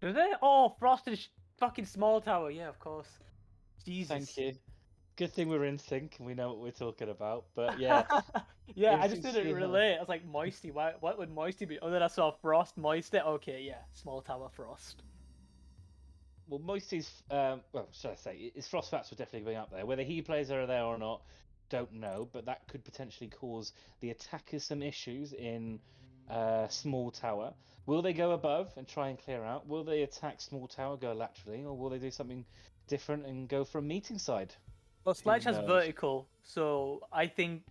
Do they? Oh, Frosted fucking Small Tower. Yeah, of course. Jesus. Thank you. Good thing we're in sync and we know what we're talking about. But yeah. Yeah, I Interesting just to didn't see how- relate. I was like, Moisty. What would Moisty be? Oh, then I saw Frost, Moisty. Okay, yeah. Small Tower, Frost. Well, Moisty's, well, should I say, his Frost Fats were definitely going up there. Whether he plays are there or not, don't know. But that could potentially cause the attackers some issues in Small Tower. Will they go above and try and clear out? Will they attack Small Tower, go laterally? Or will they do something different and go for a meeting side? Well, Sledge has knows? vertical, so I think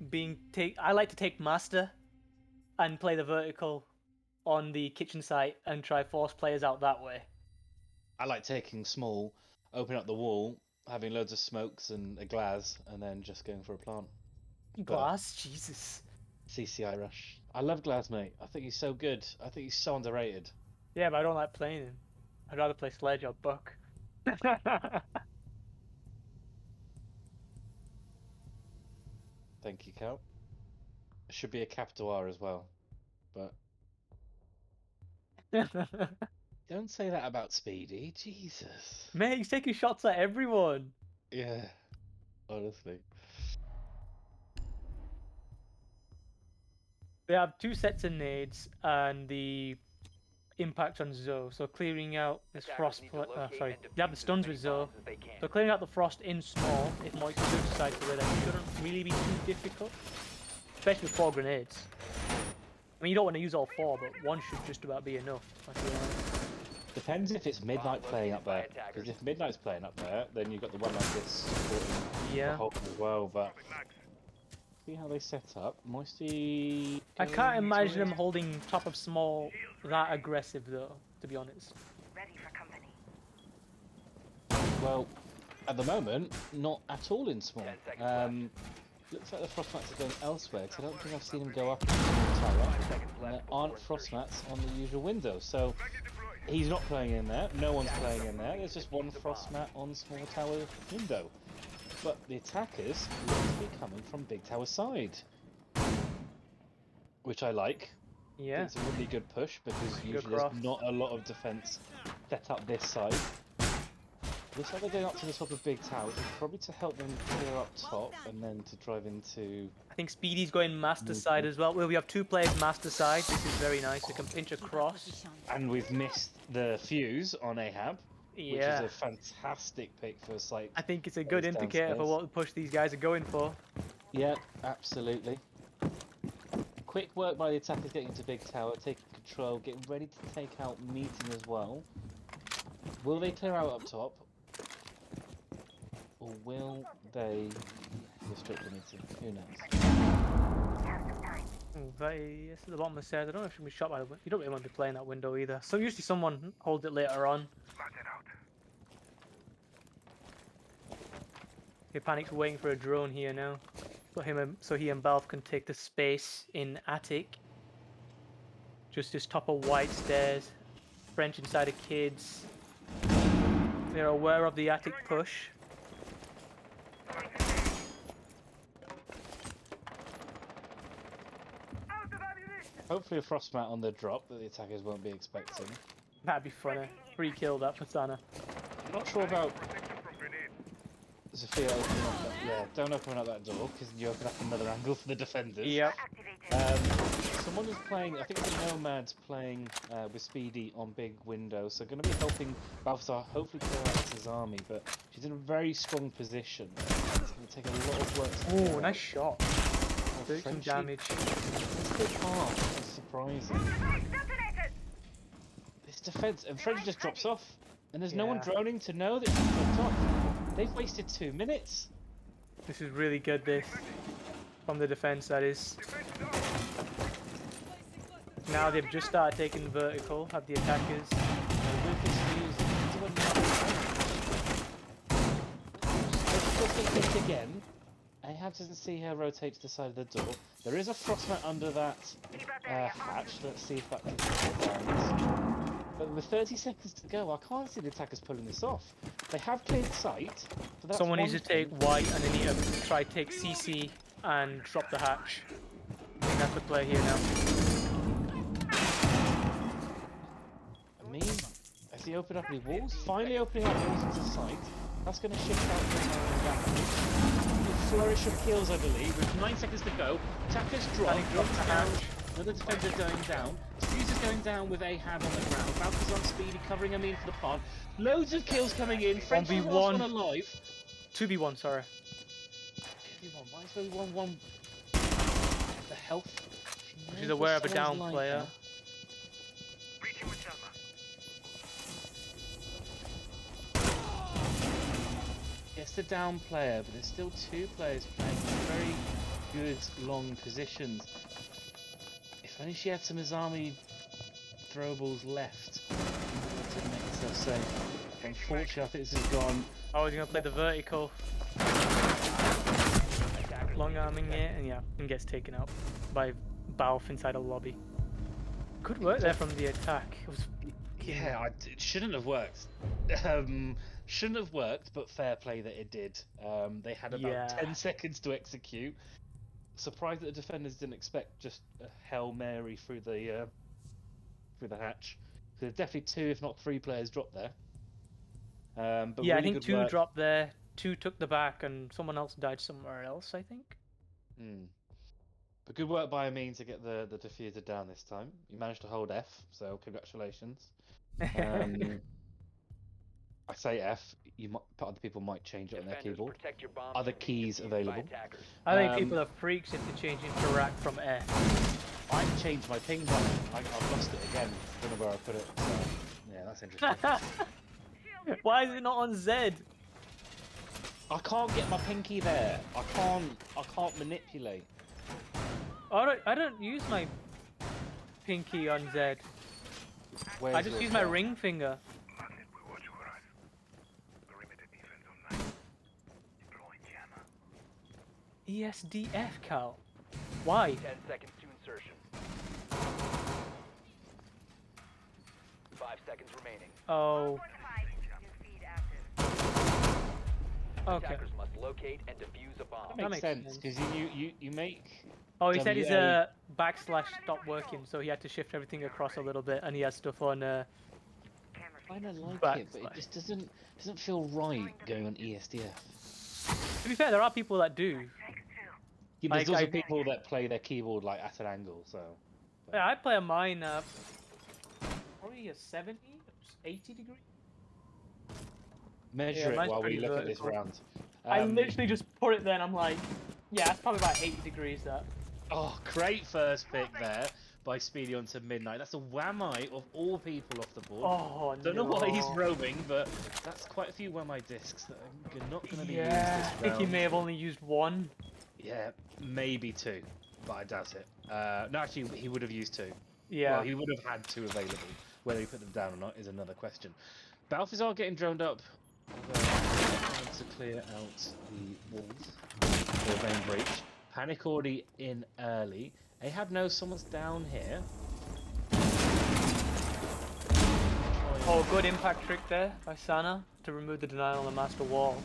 I like to take Master and play the vertical on the kitchen site and try force players out that way. I like taking small, opening up the wall, having loads of smokes and a glass, and then just going for a plant. Glass? Jesus. CCI rush. I love Glass, mate. I think he's so good. I think he's so underrated. Yeah, but I don't like playing him. I'd rather play Sledge or Buck. Thank you, Cal. It should be a capital R as well. But don't say that about Speedy. Jesus. Mate, he's taking shots at everyone. Yeah. Honestly. They have 2 sets of nades and the impact on Zoe. So clearing out this frost. Sorry, they have the stuns with Zoe. So clearing out the frost in small, if Moisty does decide to wear that, shouldn't really be too difficult. Especially with 4 grenades. I mean, you don't want to use all 4, but 1 should just about be enough. I feel like. Depends if it's Midnight playing up there. Because if Midnight's playing up there, then you've got the one like this supporting the Yeah. whole as well. But see how they set up. Moisty. I going can't imagine to it? them holding top of small that aggressive though, to be honest. Ready for company. Well, at the moment, not at all in small. 10 seconds Looks like the frost mats are going elsewhere, because I don't think I've seen them go up in the tower. And there aren't frost mats on the usual window, so he's not playing in there, no one's playing in there, there's just one frost mat on small tower window. But the attackers look to be coming from big tower side. Which I like. Yeah. It's a really good push, because usually cross. there's not a lot of defence set up this side. Looks like they're going up to the top of big tower, probably to help them clear up top, and then to drive into... I think Speedy's going master side as well. Well, we have 2 players master side. This is very nice. We can pinch across. And we've missed the fuse on Ahab, which Yeah. is a fantastic pick for a site. I think it's a good It's indicator for downstairs. what push these guys are going for. Yeah, absolutely. Quick work by the attackers getting into big tower, taking control, getting ready to take out meeting as well. Will they clear out up top? Or will they restrict the meeting? Who knows? Yes, at the bottom of the stairs. I don't know if she can be shot by the window. You don't really want to be playing that window either. So usually someone holds it later on. Okay, Panic's waiting for a drone here now. So he and Balf can take the space in attic. Just this top of white stairs. French inside of kids. They're aware of the attic push. Hopefully a frost mat on the drop that the attackers won't be expecting. That'd be funny. Free kill that Patana. I'm not sure about Zafia opening up that. Yeah, don't open up that door because you open up another angle for the defenders. Yep. Someone is playing, I think it's a Nomad's playing with Speedy on big window, so going to be helping Balthazar hopefully clear out his army, but she's in a very strong position. It's going to take a lot of work to clear Oh, out. nice shot. Oh, Take some Frenchie- damage. It's a bit hard, it's surprising. This defense, and French just drops off, and there's no one Yeah. droning to know that she's dropped off. They've wasted 2 minutes. This is really good, this. From the defense, that is. Now they've just started taking vertical, have the attackers. With this news, let's just hit again. Ahab doesn't see her rotate to the side of the door. There is a frostmat under that hatch. Let's see if that can down. But with 30 seconds to go, I can't see the attackers pulling this off. They have cleared sight. But that's Someone needs one to take thing. white and they need to try to take CC and drop the hatch. I think that's the play here now. I mean, as he opened up any walls, finally opening up walls into sight, that's going to shift out the damage. Flourish of kills, I believe, with 9 seconds to go. Attackers drop, Panic drops the down. hatch. Another defender going down. Fuse is going down with Ahab on the ground. Balthazar on Speedy covering him in for the plant. Loads of kills coming in. French is the last 1v1. one alive. 2v1, sorry. 2v1. Why is there 1-1? The health. She's aware of a down Someone's player. lying Yes, the down player, but there's still 2 players playing very good long positions. If only she had some Azami throwables left to make herself safe. Unfortunately, I think this has gone. Oh, he's gonna play the vertical. Long arming it, and yeah, and gets taken out by Balf inside a lobby. Good work there from the attack. It was Yeah, it shouldn't have worked. Shouldn't have worked, but fair play that it did. They had about Yeah. 10 seconds to execute. Surprised that the defenders didn't expect just a Hail Mary through the hatch. There's definitely 2, if not 3 players dropped there. But yeah, I really think good 2 work. dropped there, 2 took the back, and someone else died somewhere else, I think. But good work by Amin to get the diffuser down this time. You managed to hold F, so congratulations. I say F, other people might change it on their Defenders, keyboard. protect your bombs Other from keys being defused by available. attackers. I think people are freaks if they change interact from F. I've changed my ping button. I've lost it again. Don't know where I put it. So, yeah, that's interesting. Why is it not on Z? I can't get my pinky there. I can't manipulate. I don't use my pinky on Z. Where's I just it use my from? ring finger. ESDF, Cal. Why? 10 seconds to insertion. 5 seconds remaining. Oh. Okay. Attackers must locate and defuse a bomb. That makes makes sense sense. because you make. Oh, he said his WA backslash stopped working, so he had to shift everything across a little bit, and he has stuff on. I kind of like it, but it backslash. just doesn't feel right going on ESDF. To be fair, there are people that do. Yeah, but Like, there's also I- people that play their keyboard like at an angle, so. Yeah, I play on mine probably a 70, 80 degree. Measure Yeah, it mine's while we pretty look at this vertical. round. I literally just put it there, and I'm like, yeah, that's probably about 80 degrees. That. Oh, great first pick there by Speedy onto Midnight. That's a Whammy of all people off the board. Oh Don't know why he's no. roaming, but that's quite a few Whammy discs that are not going to be Yeah, used I this think he round. may have only used one. Yeah, maybe 2, but I doubt it. No, actually, he would have used 2. Yeah. Well, he would have had 2 available. Whether he put them down or not is another question. Balthazar getting droned up. Trying to clear out the walls. Or vein breach. Panic already in early. Ahab knows someone's down here. Oh, good impact trick there by Sana to remove the denial on the master wall.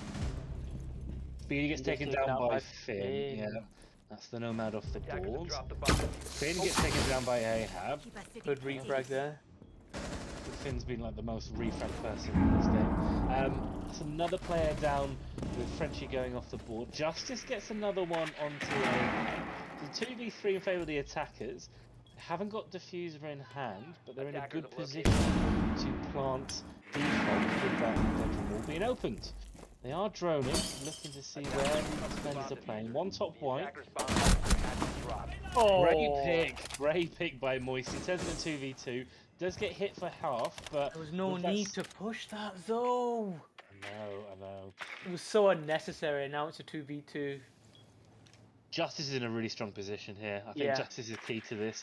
Speedy gets He gets taken taken down out by by Finn. Finn. Yeah, that's the nomad off the Attackers have board. dropped the bomb. Finn gets taken down by Ahab. Good refrag there. Finn's been like the most refrag person in this game. That's another player down with Frenchie going off the board. Justice gets another one onto the 2v3 in favour of the attackers. They haven't got diffuser in hand, but they're in a Attackers good have position to plant default with that bedroom wall being opened. They are droning, looking to see where the defenders are playing. One top The white. attackers bomb has been dropped. Oh, Great pick by Moisty. Turns it into 2v2. Does get hit for half, but there was no with that need to push that though. I know. It was so unnecessary. Now it's a 2v2. Justice is in a really strong position here. I think Yeah. Justice is key to this.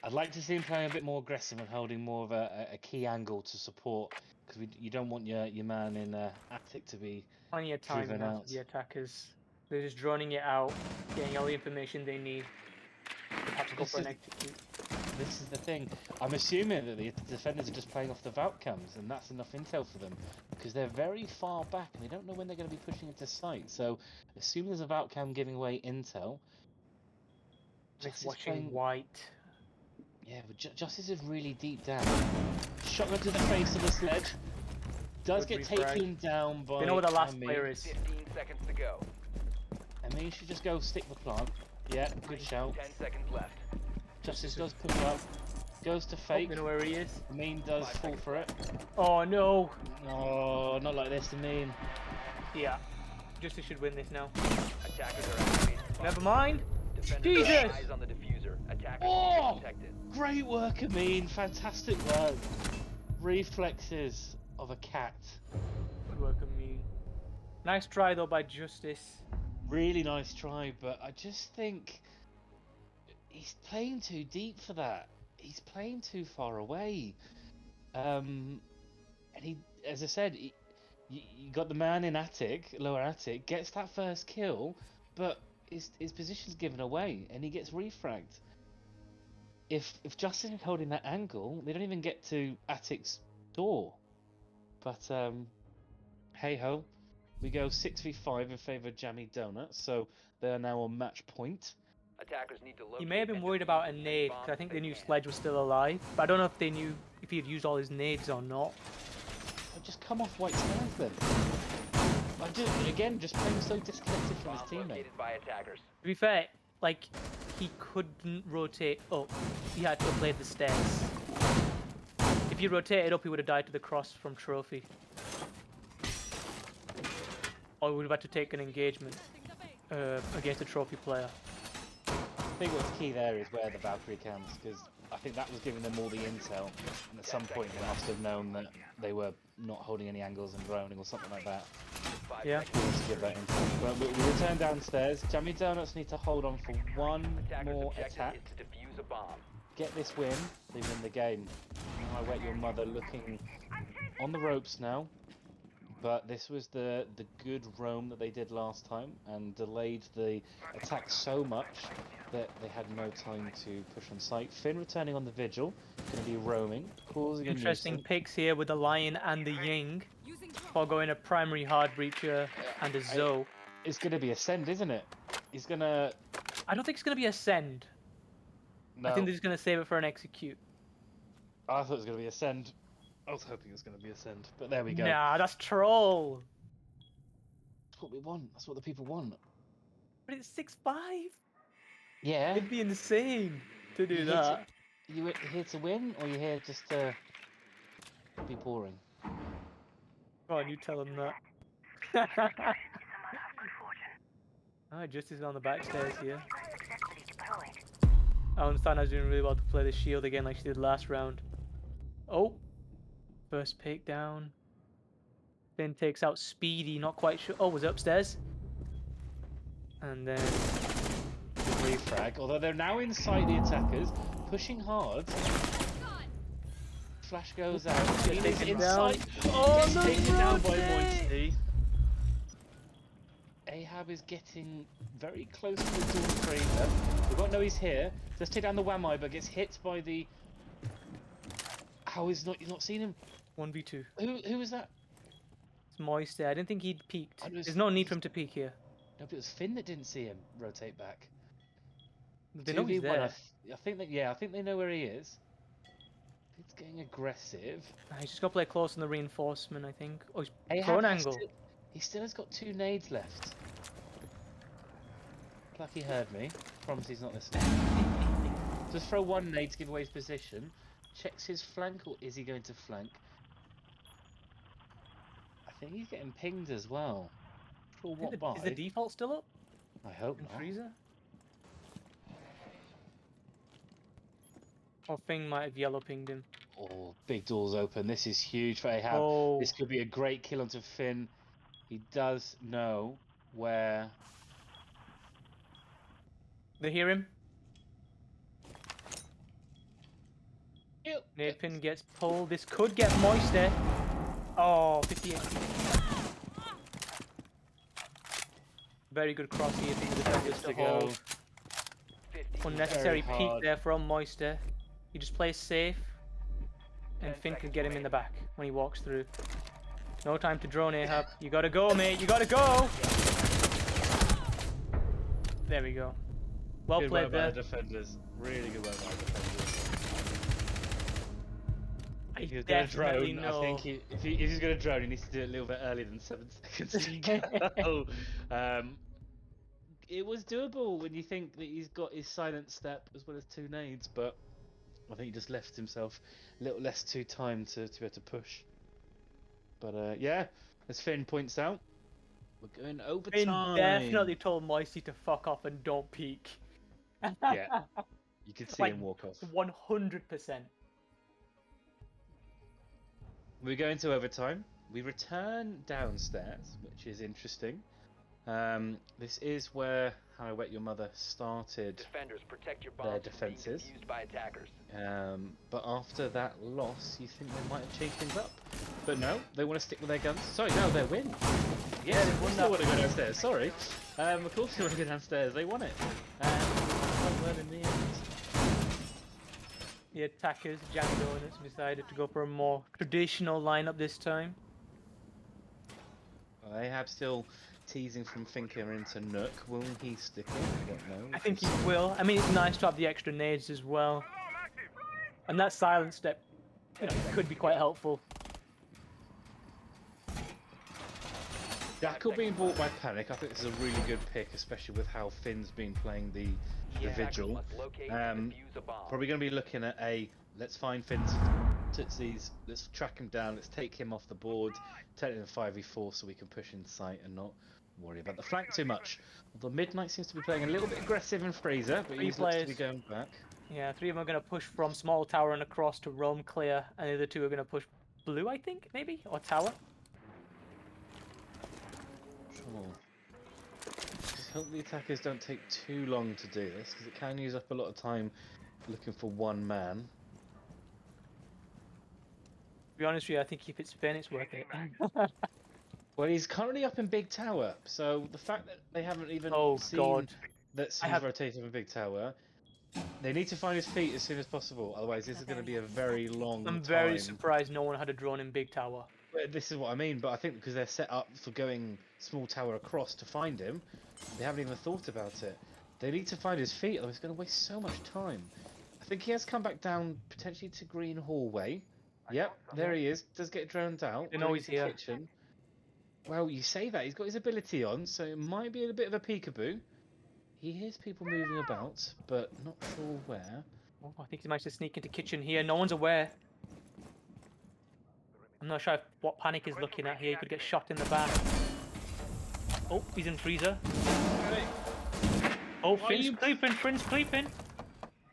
I'd like to see him playing a bit more aggressive and holding more of a key angle to support, because you don't want your man in attic to be. Plenty of time Driven now out. for the attackers. They're just droning it out, getting all the information they need. They have to go This for an is- execute. This is the thing. I'm assuming that the defenders are just playing off the vault cams, and that's enough intel for them, because they're very far back and they don't know when they're going to be pushing into sight. So, assuming there's a vault cam giving away intel. It's Justice watching playing- white. Yeah, but Justice is really deep down. Shotgun to the face of the sledge. Does Good get refrag. taken down by. They know where the last Amy. player is. 15 seconds to go. I mean, you should just go stick the plant. Yeah, good shout. 10 seconds left. Justice does push up. Goes to Oh, fake. you know where he is? Amin does fall for it. Oh no. Oh, not like this, Amin. Yeah. Justice should win this now. Attackers are activating. Never mind. Defenders Jesus! have eyes on the diffuser. Attackers Oh! will be protected. Great work, Amin. Fantastic work. Reflexes of a cat. Good work on me. Nice try though by Justice. Really nice try, but I just think he's playing too deep for that. He's playing too far away. And he, as I said, you got the man in attic, lower attic, gets that first kill, but his position's given away, and he gets refragged. If Justin is holding that angle, they don't even get to attic's door. But hey ho. We go 6v5 in favour of Jammy Donuts, so they are now on match point. Attackers need to locate. He may have been and worried defuse about a as many nade, bombs because I think as they knew can. Sledge was still alive. But I don't know if they knew if he had used all his nades or not. Well, just come off white stairs then. Just playing so disconnected from his Bomb teammate. located by attackers. To be fair, like, he couldn't rotate up. He had to play the stairs. If he rotated up, he would have died to the cross from trophy. Or he would have had to take an engagement against a trophy player. I think what's key there is where the Valkyrie cams, because I think that was giving them all the intel, and at some point they must have known that they were not holding any angles and droning or something like that. Yeah. To give that info. But we return downstairs. Jammy Donuts need to hold on for one Attacker's more objective attack. is to defuse a bomb. Get this win, they win the game. I Wet Your Mother looking on the ropes now. But this was the good roam that they did last time and delayed the attack so much that they had no time to push on site. Finn returning on the vigil, going to be roaming, causing Interesting a nuisance. picks here with the lion and the ying. Using drone. For going a primary hard breacher and a Zoe. It's going to be Ascend, isn't it? He's going to... I don't think it's gonna be Ascend. No, I think they're just gonna save it for an execute. I thought it was going to be Ascend. I was hoping it was going to be Ascend, but there we go. Nah, that's troll. That's what we want. That's what the people want. But it's 6-5. Yeah. It'd be insane to do You that. You here to win, or you here just to be boring? Go on, you tell them that. Ah, Justice is on the back stairs here. I understand I was doing really well to play the shield again like she did last round. Oh! First pick down. Then takes out Speedy, not quite sure. Oh, was it upstairs? And then... Refrag, although they're now inside the attackers, pushing hard. Flash goes out. Gets He's taken down. inside. Oh, Gets no, taken down by Rosie! Moisty. Ahab is getting very close to the door trader. We won't know he's here. Let's take down the Wamai, but gets hit by the... How is not? You've not seen him? 1v2. Who was that? It's Moist there. I didn't think he'd peeked. I was- There's no need for him to peek here. No, but it was Finn that didn't see him rotate back. They know he's 2v1, there. I think that, yeah, I think they know where he is. It's getting aggressive. Ah, he's just got to play close on the reinforcement, I think. Oh, he's Ahab prone has angle. he still has got 2 nades left. Like he heard me. Promise he's not listening. Just throw 1 nade to give away his position. Checks his flank, or is he going to flank? I think he's getting pinged as well. For what by? Is the default still up? I hope In not. freezer? Or Fing might have yellow pinged him. Oh, big doors open. This is huge for Ahab. Oh, This could be a great kill onto Finn. He does know where... they hear him. Ew. Nade pin gets pulled. This could get moist there. Oh, 58. Very good cross here for the defenders to to hold. go. 15 Unnecessary Very peek hard. there from Moister. He just plays safe. And Finn can get him in the back when he walks through. No time to drone Ahab. You gotta go, mate. You gotta go! There we go. Well Good played work by there. the defenders. Really good work by the defenders. I If he was going to definitely drone, know. I think if he's going to drone, he needs to do it a little bit earlier than 7 seconds to go. It was doable when you think that he's got his silent step as well as 2 nades, but I think he just left himself a little less time to be able to push. But yeah, as Finn points out, we're going Finn overtime. definitely told Moisty to fuck off and don't peek. Yeah, you could see Like, him walk off. 100%. We go into overtime. We return downstairs, which is interesting. This is where How I Wet Your Mother started Defenders, protect your their bombs from being defences. defused by attackers. But after that loss, you think they might have changed things up. But no, they want to stick with their guns. Sorry, no, they win. Yeah, they won. Still want to go downstairs. Sorry. Of course they want to go downstairs. They won it. Well in the end. The attackers, Jammy Donuts, decided to go for a more traditional lineup this time. Ahab still teasing from Finker into Nook. Will he stick it? I don't know. I think he will. I mean, it's nice to have the extra nades as well. And that silent step could be quite helpful. Jackal being bought by Panic, I think this is a really good pick, especially with how Finn's been playing the Vigil. Must locate and defuse a bomb. Probably going to be looking at let's find Finn's tootsies, let's track him down, let's take him off the board, turn it into 5v4 so we can push in sight and not worry about the flank too much. Although Midnight seems to be playing a little bit aggressive in Freezer, but Three he looks to be players. going back. Yeah, 3 of them are going to push from small tower and across to roam clear, and the other 2 are going to push blue, I think, maybe? Or tower? Sure. Just hope the attackers don't take too long to do this, because it can use up a lot of time looking for one man. To be honest with you, I think if it's Finn, it's worth it. Well, he's currently up in Big Tower, so the fact that they haven't even Oh, seen God. that he's I have- rotating in Big Tower, they need to find his feet as soon as possible. Otherwise, this is going to be a very long I'm time. very surprised no one had a drone in big tower. Well, this is what I mean, but I think because they're set up for going small tower across to find him, they haven't even thought about it. They need to find his feet, otherwise it's going to waste so much time. I think he has come back down potentially to Green Hallway. Yep, there he is. Does get drowned out. They know Going he's into here. Kitchen. Well, you say that. He's got his ability on, so it might be a bit of a peekaboo. He hears people moving about, but not sure where. Oh, I think he managed to sneak into kitchen here. No one's aware. I'm not sure what Panic is looking at here. He could get shot in the back. Oh, he's in freezer. Oh, Finn's creeping. Finn's creeping.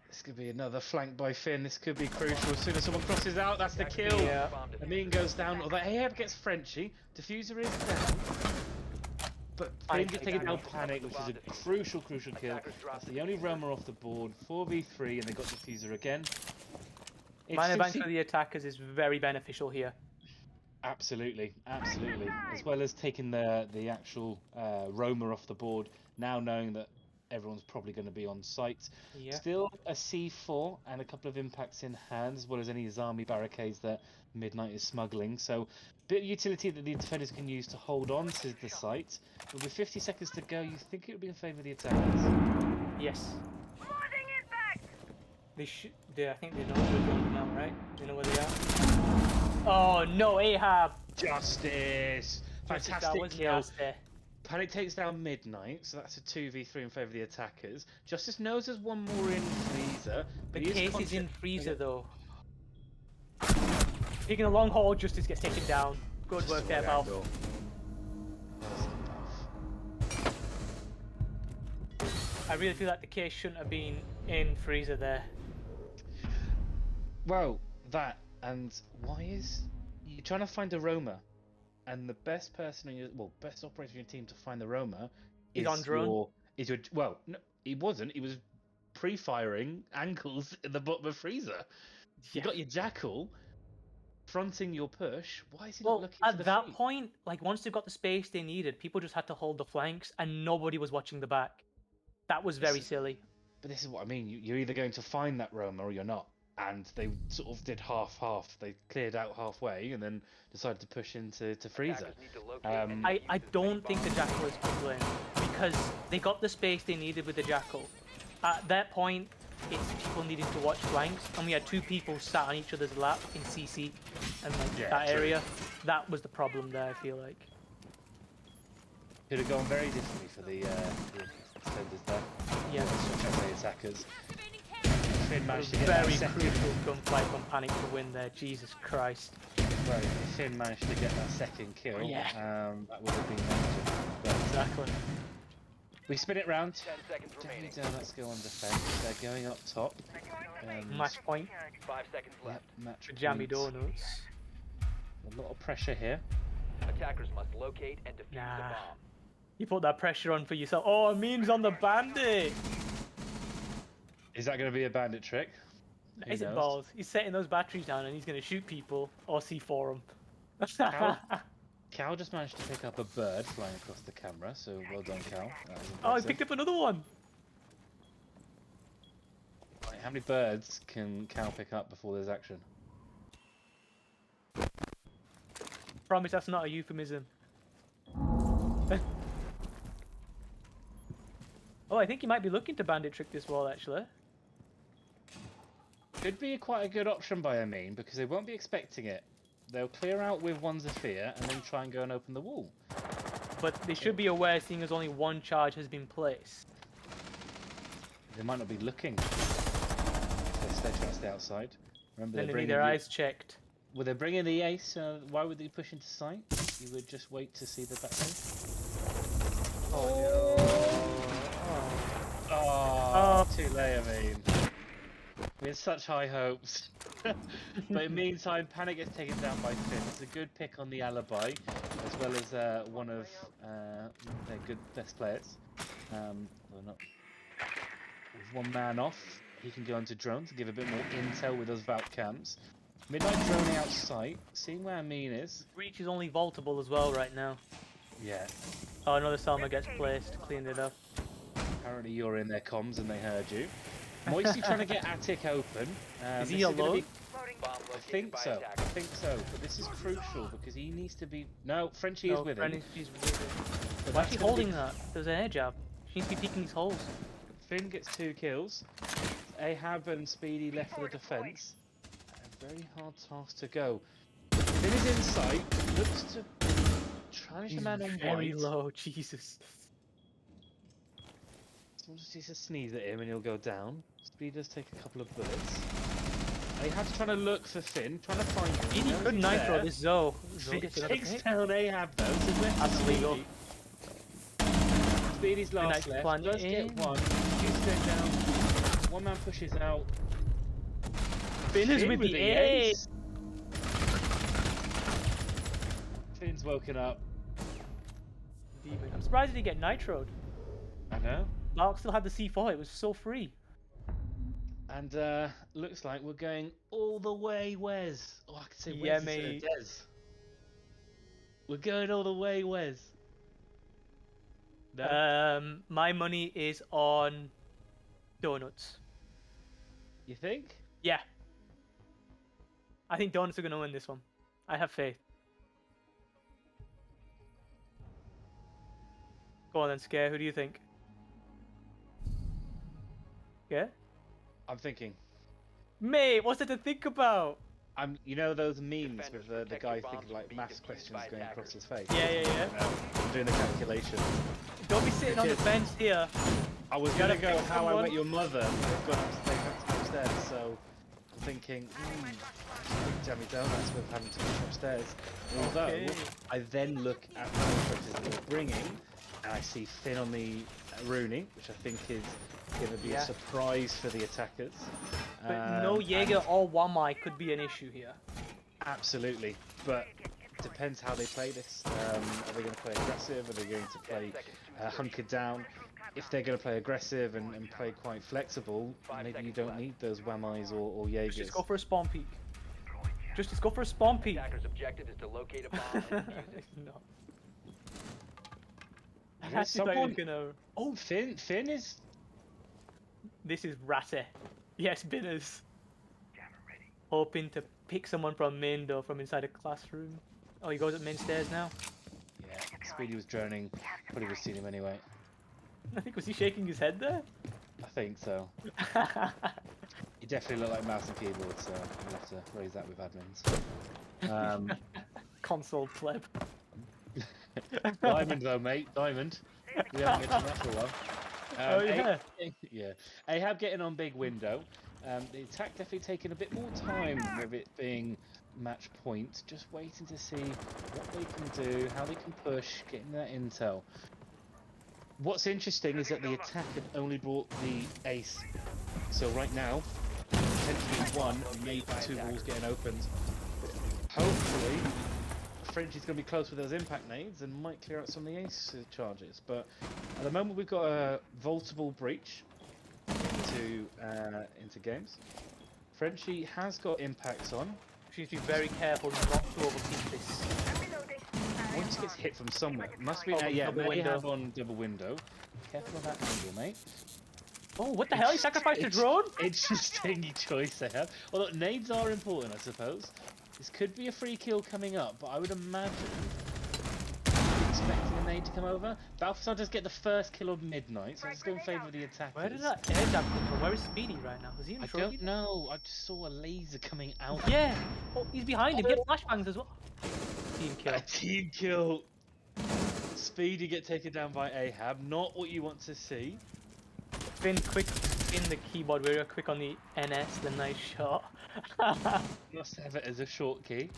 This could be another flank by Finn. This could be crucial. As soon as someone crosses out, that's the kill. Yeah. Amin goes down. Although Ahab gets Frenchy. Diffuser is down. But Finn gets taken down Panic, which is a crucial kill. That's the only roamer off the board. 4v3, and they got Diffuser again. Minor bank for the attackers is very beneficial here. Absolutely. As well as taking the actual roamer off the board, now knowing that everyone's probably going to be on site. Yeah. Still a C4 and a couple of impacts in hand, as well as any Zami barricades that Midnight is smuggling. So, bit of utility that the defenders can use to hold on to the site. But with 50 seconds to go, you think it would be in favour of the attackers? Yes. They should. I think they know where they're going now, right? They know where they are. Oh no, Ahab! Justice! That Fantastic was kill. nasty. Panic takes down Midnight, so that's a 2v3 in favour of the attackers. Justice knows there's one more in Freezer. The but he case is conscious- in freezer though. Taking a long haul, Justice gets taken down. Good work there, Val. I really feel like the case shouldn't have been in freezer there. Well, that, and why is you're trying to find a roamer, and the best person in your best operator in your team to find the roamer He's on drone. Well, no, he wasn't. He was pre-firing ankles in the bottom of freezer. You got your jackal fronting your push. Why is he not Well, looking to at the that feet? point, like once they got the space they needed, people just had to hold the flanks, and nobody was watching the back. That was very silly. But this is what I mean. You're either going to find that roamer or you're not. And they sort of did half-half. They cleared out halfway and then decided to push into freezer. I don't think the Jackal is to blame because they got the space they needed with the Jackal. At that point, it's people needing to watch flanks, and we had 2 people sat on each other's lap in CC, and like that area. That was the problem there. I feel like. Could have gone very differently for the defenders there. Yeah. The attackers. Finn managed to get Very that second. crucial gunfight from Panic to win there. Jesus Christ. Well, if Finn managed to get that second kill. Yeah. That would have been magic. But Exactly. we spin it round. 10 seconds remaining. Let's go on defense. They're going up top. Match point 5 seconds left. Match for Jammy point. Donuts. A lot of pressure here. Attackers must locate and defuse the Nah. bomb. You put that pressure on for yourself. Oh, Amin's on the bandit. Is that going to be a bandit trick? Who Is it knows? balls? He's setting those batteries down and he's going to shoot people or C4 them. Cal just managed to pick up a bird flying across the camera, so well done, Cal. That was Oh, he impressive. picked up another one. Right, how many birds can Cal pick up before there's action? Promise that's not a euphemism. Oh, I think he might be looking to bandit trick this wall actually. Could be quite a good option by Amin, because they won't be expecting it. They'll clear out with one Zephyr and then try and go and open the wall. But they should be aware seeing as only one charge has been placed. They might not be looking. If they're trying to stay outside. Remember, Then they're they need bringing their the- eyes checked. Well, they're bringing the ace. Why would they push into sight? You would just wait to see the back. Oh, too late, I mean. We had such high hopes. But in the meantime, Panic gets taken down by Finn. It's a good pick on the alibi, as well as one of their best players. Well, not... With one man off, he can go into drone to give a bit more intel with those Valk cams. Midnight droning out sight, seeing where Amin is. Breach is only vaultable as well right now. Yeah. Oh, another Selma gets placed, cleaned it up. Apparently you're in their comms and they heard you. Moisty trying to get Attic open. Is he alone? Bomb I located think by so. I attackers. think so. But this is crucial because he needs to be. No, Frenchie is with him. She's with him. But Why that's is she gonna holding be... that? There's an air jab. She needs to be peeking these holes. Finn gets 2 kills. Ahab and Speedy left for the defense. A very hard task to go. Finn is in sight. Looks to challenge the man on very white. low, Jesus. Someone just needs to sneeze at him and he'll go down. Speed does take a couple of bullets. Ahab's trying to look for Finn, trying to find him. He knows could he's nitro there. this Zoe. Finn Gets another takes hit. down Ahab though, so where's That's illegal. Speedy's last Nice left, plunge does get in. one. He's going down. One man pushes out. Finn is with the ace. Finn's woken up. Demon. I'm surprised he didn't get nitroed. I know. Valk still had the C4, it was so free. And looks like we're going all the way Wes. Oh, I could say Wes Yeah, instead of mate. Des. We're going all the way Wes. No? My money is on Donuts. You think? Yeah. I think Donuts are going to win this one. I have faith. Go on then, Scare. Who do you think? Yeah? I'm thinking. Mate, what's there to think about? You know those memes Defenders, with the protect guy your bombs thinking like from maths being questions defused by going across attackers. his face? Yeah. I'm doing the calculation. Don't be sitting on the Because- fence here. I was You gonna gotta go pick How I someone. Met Your Mother. They've gone upstairs, so I'm thinking, Jammy Donuts with having to go upstairs. Although Okay. I then look at the forces that we're bringing, and I see Finn on the Rooney, which I think is going to be Yeah. a surprise for the attackers. But no and- Jaeger or Wamai could be an issue here. Absolutely, but depends how they play this. Are they going to play aggressive? Are they going to play hunkered down? If they're going to play aggressive and play quite flexible, maybe you don't need those Wamais or Jaegers. Just go for a spawn peek. Just go for a spawn peek. Attackers' objective is to locate a bomb and defuse it. No. I There's actually thought you were someone- gonna... Oh, Finn is... This is Ratty. Yes, Binners. Hoping to pick someone from main door from inside a classroom. Oh, he goes up main stairs now. Yeah, Speedy was droning. Probably would have seen him anyway. I think, was he shaking his head there? I think so. He definitely looked like mouse and keyboard, so we'll have to raise that with admins. Console pleb. Diamond though, mate. Diamond. We haven't mentioned that for a while. Oh, yeah. Yeah. Ahab getting on big window. The attack definitely taking a bit more time with it being match point. Just waiting to see what they can do, how they can push, getting that intel. What's interesting is that the attack had only brought the ace. So right now, potentially one, maybe 2 walls getting opened. Hopefully, Frenchie's going to be close with those impact nades and might clear out some of the ace charges. But at the moment, we've got a vaultable breach into games. Frenchie has got impacts on. She needs to be very careful not to overkeep this. Once gets hit from somewhere, must be Oh, yeah. double May window. have on double window. Careful of that angle, mate. Oh, what the hell? He sacrificed a drone? Interesting choice they have. Although nades are important, I suppose. This could be a free kill coming up, but I would imagine expecting a nade to come over. Balthazar does get the first kill on midnight, so let's go in favour of the attackers. Where did that air jab come from? Where is Speedy right now? Is he in I trophy? don't know. I just saw a laser coming out. Yeah. Oh, he's behind him. He had flashbangs as well. Team kill. A team kill. Speedy get taken down by Ahab. Not what you want to see. Finn quick in the keyboard. We're quick on the NS. The nice shot. Must have it as a short key.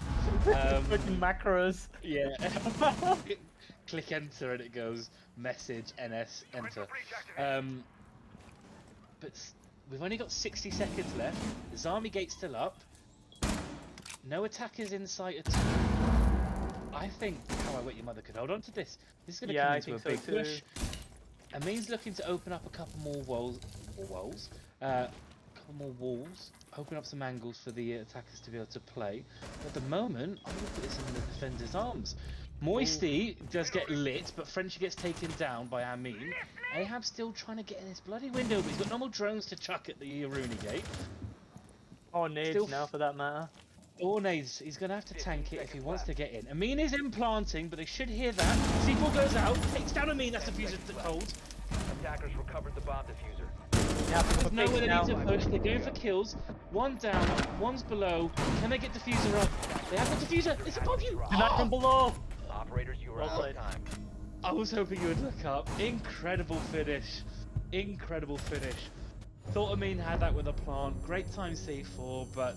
Fucking macros. Yeah. click enter and it goes message NS enter. We've only got 60 seconds left. The Zami gate's still up. No attackers in sight at all. I think How I Wait Your Mother could hold on to this. This is going to come into a big push. Amin's looking to open up a couple more walls, open up some angles for the attackers to be able to play. But at the moment, I'm going to put this in the defender's arms. Moisty does get lit, but Frenchie gets taken down by Amin. Ahab's still trying to get in this bloody window, but he's got no more drones to chuck at the Aruni gate. Or nades now, for that matter. Or nades. He's going to have to tank it if he wants to get in. Amin is implanting, but they should hear that. C4 goes out, takes down Amin. That's diffuser to cold. Attackers recovered the bomb diffuser. There's nowhere they need to push. They're going for kills. One down, one's below. Can they get diffuser up? They have the diffuser. It's above you. Do not from below. Operators, you are out of time. I was hoping you would look up. Incredible finish. Incredible finish. Thought Amin had that with a plant. Great time C4, but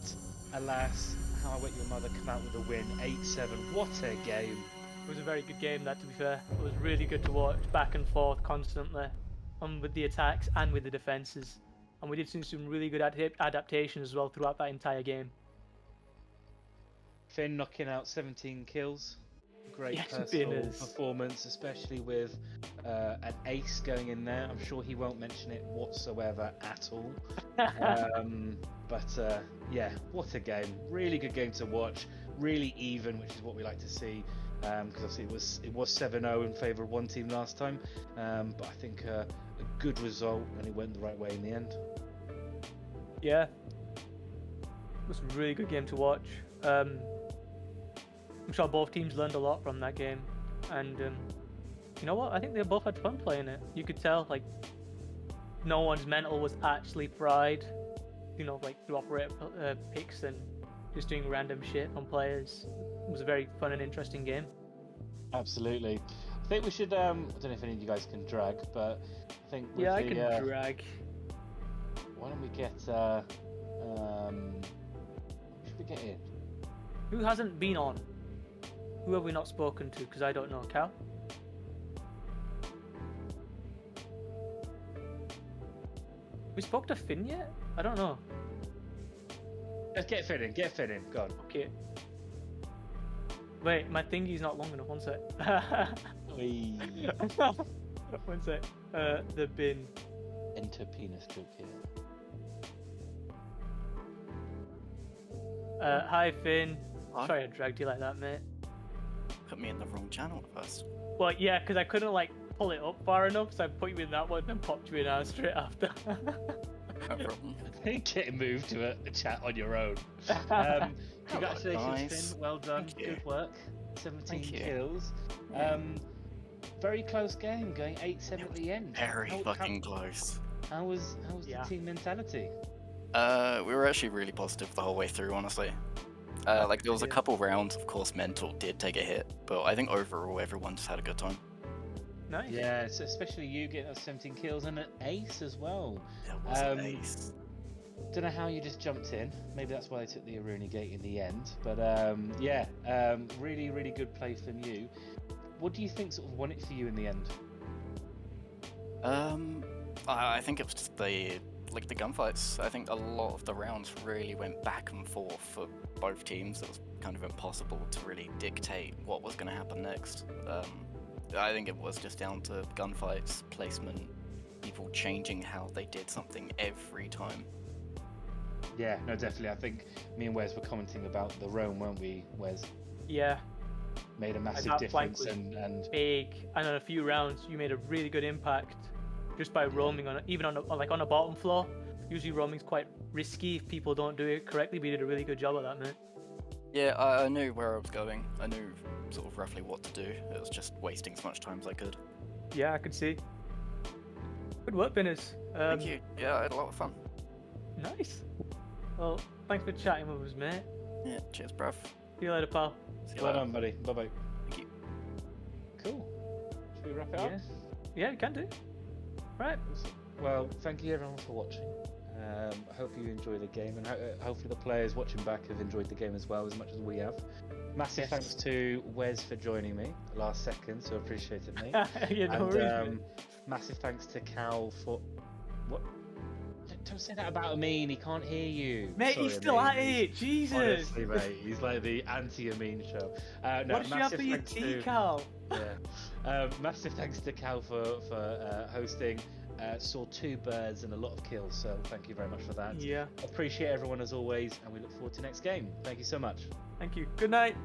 alas, How I Wait Your Mother come out with a win. 8-7. What a game. It was a very good game, that, to be fair. It was really good to watch, back and forth constantly, with the attacks and with the defenses. And we did see some really good adaptations as well throughout that entire game. Finn knocking out 17 kills. Great Yes, personal Finn is. performance, especially with an ace going in there. I'm sure he won't mention it whatsoever at all. Yeah, what a game. Really good game to watch. Really even, which is what we like to see. Because obviously it was 7-0 in favour of one team last time. But I think a good result, and it went the right way in the end. Yeah. It was a really good game to watch. I'm sure both teams learned a lot from that game, and you know what? I think they both had fun playing it. You could tell, like, no one's mental was actually fried. You know, like through operator picks and just doing random shit on players. It was a very fun and interesting game. Absolutely. I think we should. I don't know if any of you guys can drag, but I think. With I can drag. Why don't we get? Who should we get in? Who hasn't been on? Who have we not spoken to? Because I don't know. Cal? We spoke to Finn yet? I don't know. Let's get Finn in. Get Finn in. Go on. Okay. Wait, my thingy's not long enough. One sec. One sec. The bin. Enter penis joke here. Hi Finn. Hi. Sorry I dragged you like that, mate. Put me in the wrong channel first. Well, yeah, because I couldn't like pull it up far enough, so I put you in that one, then popped you in ours straight after. No problem. Get moved to a chat on your own. Congratulations, Nice. Finn. Well done. Thank you. Good work. 17 Thank you. kills. Yeah. Very close game, going 8-7 at the end. Very fucking close. How was Yeah. the team mentality? We were actually really positive the whole way through, honestly. Like there was a couple rounds, of course, mental did take a hit, but I think overall everyone just had a good time. Nice. Yeah, so especially you getting those 17 kills and an ace as well. It was an ace. Don't know how you just jumped in. Maybe that's why they took the Aruni gate in the end. But really, really good play from you. What do you think sort of won it for you in the end? I think it was just the gunfights. I think a lot of the rounds really went back and forth for both teams. It was kind of impossible to really dictate what was going to happen next. I think it was just down to gunfights, placement, people changing how they did something every time. Yeah, no, definitely. I think me and Wes were commenting about the roam, weren't we, Wes? Yeah. Made a massive that flank difference, was and big, and on a few rounds you made a really good impact just by roaming on it, even on a bottom floor. Usually roaming's quite risky if people don't do it correctly, but you did a really good job of that, mate. Yeah, I knew where I was going. I knew sort of roughly what to do. It was just wasting as much time as I could. Yeah, I could see. Good work, Binners. Thank you. Yeah, I had a lot of fun. Nice. Well, thanks for chatting with us, mate. Yeah, cheers, bruv. See you later, pal. See you well later. done, buddy. Bye-bye. Thank you. Cool. Should we wrap it up? Yeah, you can do. Right. Well, thank you everyone for watching. Hope you enjoy the game, and hopefully the players watching back have enjoyed the game as well, as much as we have. Massive Yes. thanks to Wes for joining me last second, so appreciate it, mate. Yeah, no And worries, man. massive thanks to Cal for what? Don't say that about Amin. He can't hear you. Mate, Sorry, he's still Amin. at it. Jesus. Honestly, mate, he's like the anti-Amin show. No, What did you have massive for your thanks tea, to- Cal? Yeah. Massive thanks to Cal for hosting. Saw 2 birds and a lot of kills, so thank you very much for that. Yeah. Appreciate everyone as always, and we look forward to next game. Thank you so much. Thank you. Good night.